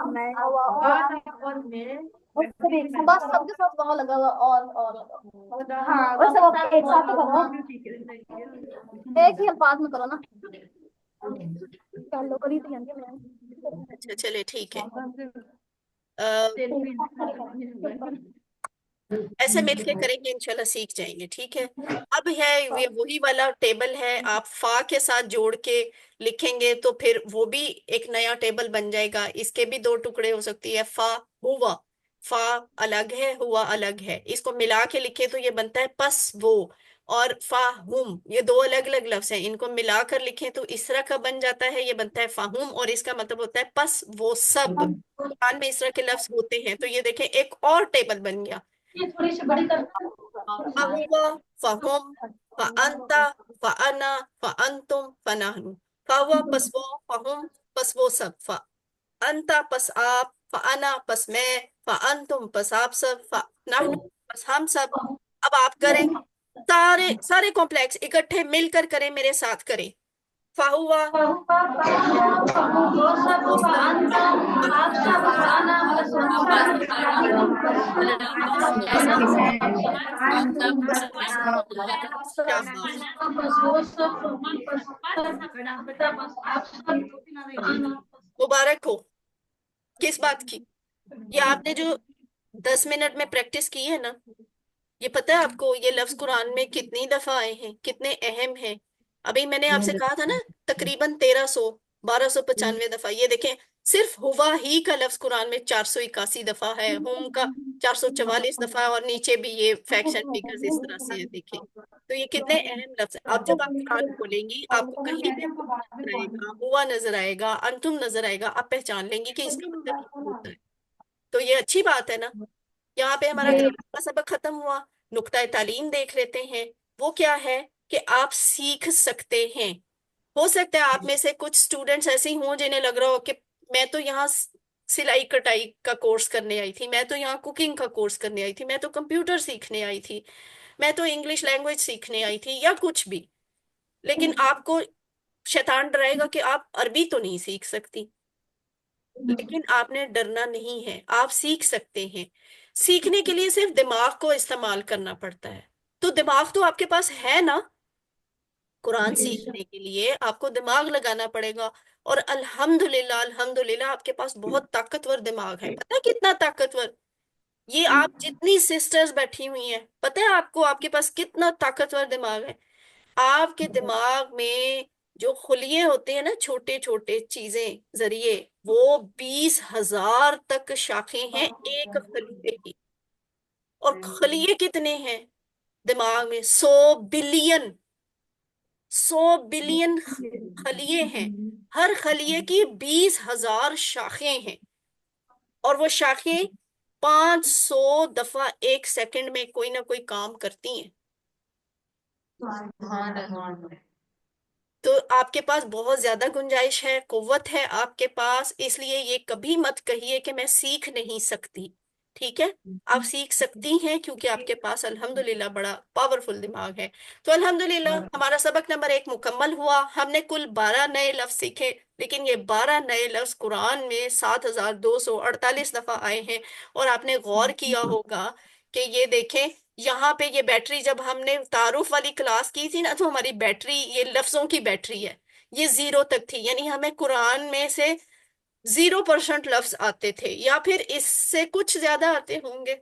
मैं और मैं बस सबके साथ वहां लगा हुआ और लगा। हाँ, और सब एक साथ ही करो, एक ही अल्फाज में करो ना। चलो करी थी अच्छा चले ठीक है। ऐसे मिलके करेंगे इंशाल्लाह सीख जाएंगे, ठीक है। अब है ये वही वाला टेबल है, आप फा के साथ जोड़ के लिखेंगे तो फिर वो भी एक नया टेबल बन जाएगा। इसके भी दो टुकड़े हो सकती है, फा हुआ। फा अलग है, हुआ अलग है, इसको मिला के लिखे तो ये बनता है पस वो। और फाहुम, ये दो अलग अलग लफ्ज हैं, इनको मिलाकर लिखें तो इस तरह का बन जाता है, ये बनता है फाहुम, और इसका मतलब होता है पस वो सब। कुरान में इस तरह के लफ्ज होते हैं, तो ये देखें एक और टेबल बन गया। ये थोड़ी सी बड़ी कर। फहुवा, फहुम, फअंता, फअना, फअंतुम, फनहनु। फहुवा पस वो, फहुम पस वो सब, फअंता पस आप, फअना पस मैं, फअंतुम पस आप सब, फनहनु पस हम सब। अब आप करें, सारे सारे कॉम्प्लेक्स इकट्ठे मिलकर करें, मेरे साथ करें। फहुवा वो सब, शाबाश, मुबारक हो। किस बात की? ये आपने जो 10 मिनट में प्रैक्टिस की है ना, ये पता है आपको ये लफ्ज कुरान में कितनी दफा आए हैं, कितने अहम हैं? अभी मैंने आपसे कहा था ना, तकरीबन 1395 दफा। ये देखें, सिर्फ हुआ ही का लफ्ज कुरान में 481 दफा है, हुम का 444 दफा है, और नीचे भी ये फैक्शन फिगर्स इस तरह से है, देखें। तो ये कितने अहम लफ्ज है। अब जब आप कुरान खोलेंगी आपको कहीं पे नजर आएगा, हुआ नजर आएगा, अंतुम नजर आएगा, आप पहचान लेंगी कि इसका मतलब ये होता है। तो ये अच्छी बात है ना। यहाँ पे हमारा ग्रामर का सबक खत्म हुआ। नुक्ता तालीम देख लेते हैं। वो क्या है कि आप सीख सकते हैं। हो सकता है आप में से कुछ स्टूडेंट्स ऐसे ही हों जिन्हें लग रहा हो कि मैं तो यहाँ सिलाई कटाई का कोर्स करने आई थी, मैं तो यहाँ कुकिंग का कोर्स करने आई थी, मैं तो कंप्यूटर सीखने आई थी, मैं तो इंग्लिश लैंग्वेज सीखने आई थी, या कुछ भी। लेकिन आपको शैतान डराएगा कि आप अरबी तो नहीं सीख सकती। लेकिन आपने डरना नहीं है, आप सीख सकते हैं। सीखने के लिए सिर्फ दिमाग को इस्तेमाल करना पड़ता है। तो दिमाग तो आपके पास है ना। कुरान सीखने के लिए आपको दिमाग लगाना पड़ेगा। और अल्हम्दुलिल्लाह अल्हम्दुलिल्लाह आपके पास बहुत ताकतवर दिमाग है। पता है कितना ताकतवर? ये आप जितनी सिस्टर्स बैठी हुई हैं, पता है आपको आपके पास कितना ताकतवर दिमाग है? आपके दिमाग में जो खुलिये होते हैं ना, छोटे छोटे चीजें जरिए, वो 20,000 तक शाखें हैं एक खलीये की। और खलिये कितने हैं दिमाग में? 100 बिलियन। 100 बिलियन खलिये हैं। हर खलिये की 20,000 शाखें हैं। और वो शाखें 500 दफा एक सेकंड में कोई ना कोई काम करती हैं। तो आपके पास बहुत ज्यादा गुंजाइश है, कुव्वत है आपके पास। इसलिए ये कभी मत कहिए कि मैं सीख नहीं सकती। ठीक है, आप सीख सकती हैं, क्योंकि आपके पास अल्हम्दुलिल्लाह बड़ा पावरफुल दिमाग है। तो अल्हम्दुलिल्लाह हमारा सबक नंबर 1 मुकम्मल हुआ। हमने कुल 12 नए लफ्ज सीखे, लेकिन ये 12 नए लफ्ज कुरान में 7,248 दफा आए हैं। और आपने गौर किया होगा कि ये देखें, यहाँ पे ये बैटरी, जब हमने तारुफ वाली क्लास की थी ना, तो हमारी बैटरी, ये लफ्जों की बैटरी है, ये 0 तक थी। यानी हमें कुरान में से 0% लफ्ज आते थे, या फिर इससे कुछ ज्यादा आते होंगे।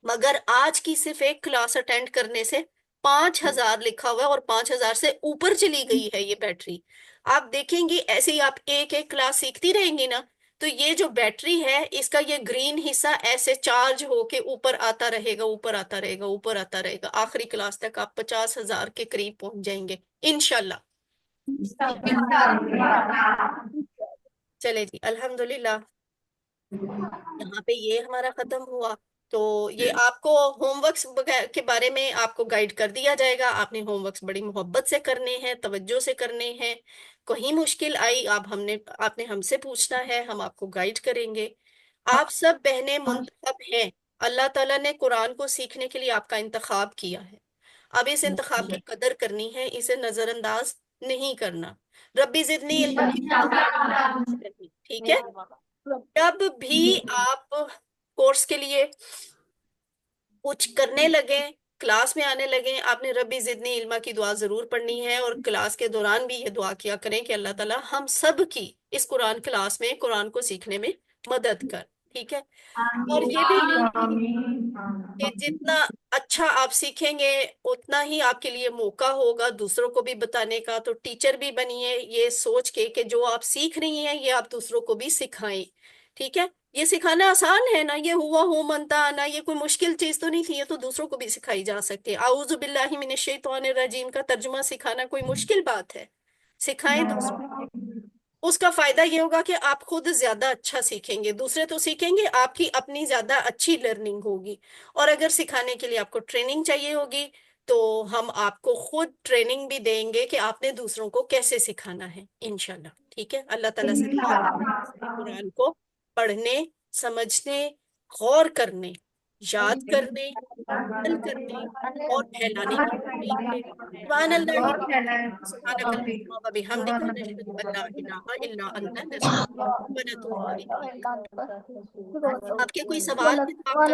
मगर आज की सिर्फ एक क्लास अटेंड करने से 5,000 लिखा हुआ है, और 5,000 से ऊपर चली गई है ये बैटरी। आप देखेंगे ऐसे ही आप एक एक क्लास सीखती रहेंगी ना, तो ये जो बैटरी है इसका ये ग्रीन हिस्सा ऐसे चार्ज होके ऊपर आता रहेगा, ऊपर आता रहेगा, ऊपर आता रहेगा। आखिरी क्लास तक आप 50,000 के करीब पहुंच जाएंगे इंशाल्लाह। चले जी, अल्हम्दुलिल्लाह। यहाँ पे ये हमारा खत्म हुआ। तो ये आपको होमवर्क्स के बारे में आपको गाइड कर दिया जाएगा। आपने होमवर्क्स बड़ी मोहब्बत से करने हैं, तवज्जो से करने हैं। कहीं मुश्किल आई आपने हमसे पूछना है, हम आपको गाइड करेंगे। आप सब बहनें मुंतखब हैं। अल्लाह ताला ने कुरान को सीखने के लिए आपका इंतखाब किया है। अब इस इंतखाब की कदर करनी है, इसे नजरअंदाज नहीं करना। रब्बी जिदनी इल्मा, ठीक है। जब भी आप कोर्स के लिए कुछ करने लगे, क्लास में आने लगे, आपने रब्बी जिदनी इल्मा की दुआ जरूर पढ़नी है। और क्लास के दौरान भी ये दुआ किया करें कि अल्लाह ताला हम सब की इस कुरान क्लास में कुरान को सीखने में मदद कर। ठीक है। और ये भी कि जितना अच्छा आप सीखेंगे उतना ही आपके लिए मौका होगा दूसरों को भी बताने का। तो टीचर भी बनिए ये सोच के कि जो आप सीख रही हैं ये आप दूसरों को भी सिखाएं। ठीक है। ये सिखाना आसान है ना, ये हुआ हो मनता आना, ये कोई मुश्किल चीज तो नहीं थी, ये तो दूसरों को भी सिखाई जा सकती है। आऊज़ु बिल्लाहि मिनश शैतानिर रजीम का तर्जुमा सिखाना कोई मुश्किल बात है? सिखाएं दूसरों। उसका फायदा ये होगा कि आप खुद ज्यादा अच्छा सीखेंगे, दूसरे तो सीखेंगे, आपकी अपनी ज्यादा अच्छी लर्निंग होगी। और अगर सिखाने के लिए आपको ट्रेनिंग चाहिए होगी तो हम आपको खुद ट्रेनिंग भी देंगे कि आपने दूसरों को कैसे सिखाना है इंशाल्लाह। ठीक है। अल्लाह ताला से दुआ है कुरान को पढ़ने, समझने, गौर करने, याद करने, अमल करने और फैलाने की तौफीक दे। सुभान अल्लाह, सुभानक अल्लाहुम्मा व बिहम्दिका, नशहदु अल्ला इलाहा इल्ला अंता, नस्तगफिरुका व नतूबु इलैक। आपके कोई सवाल हैं तो आप कर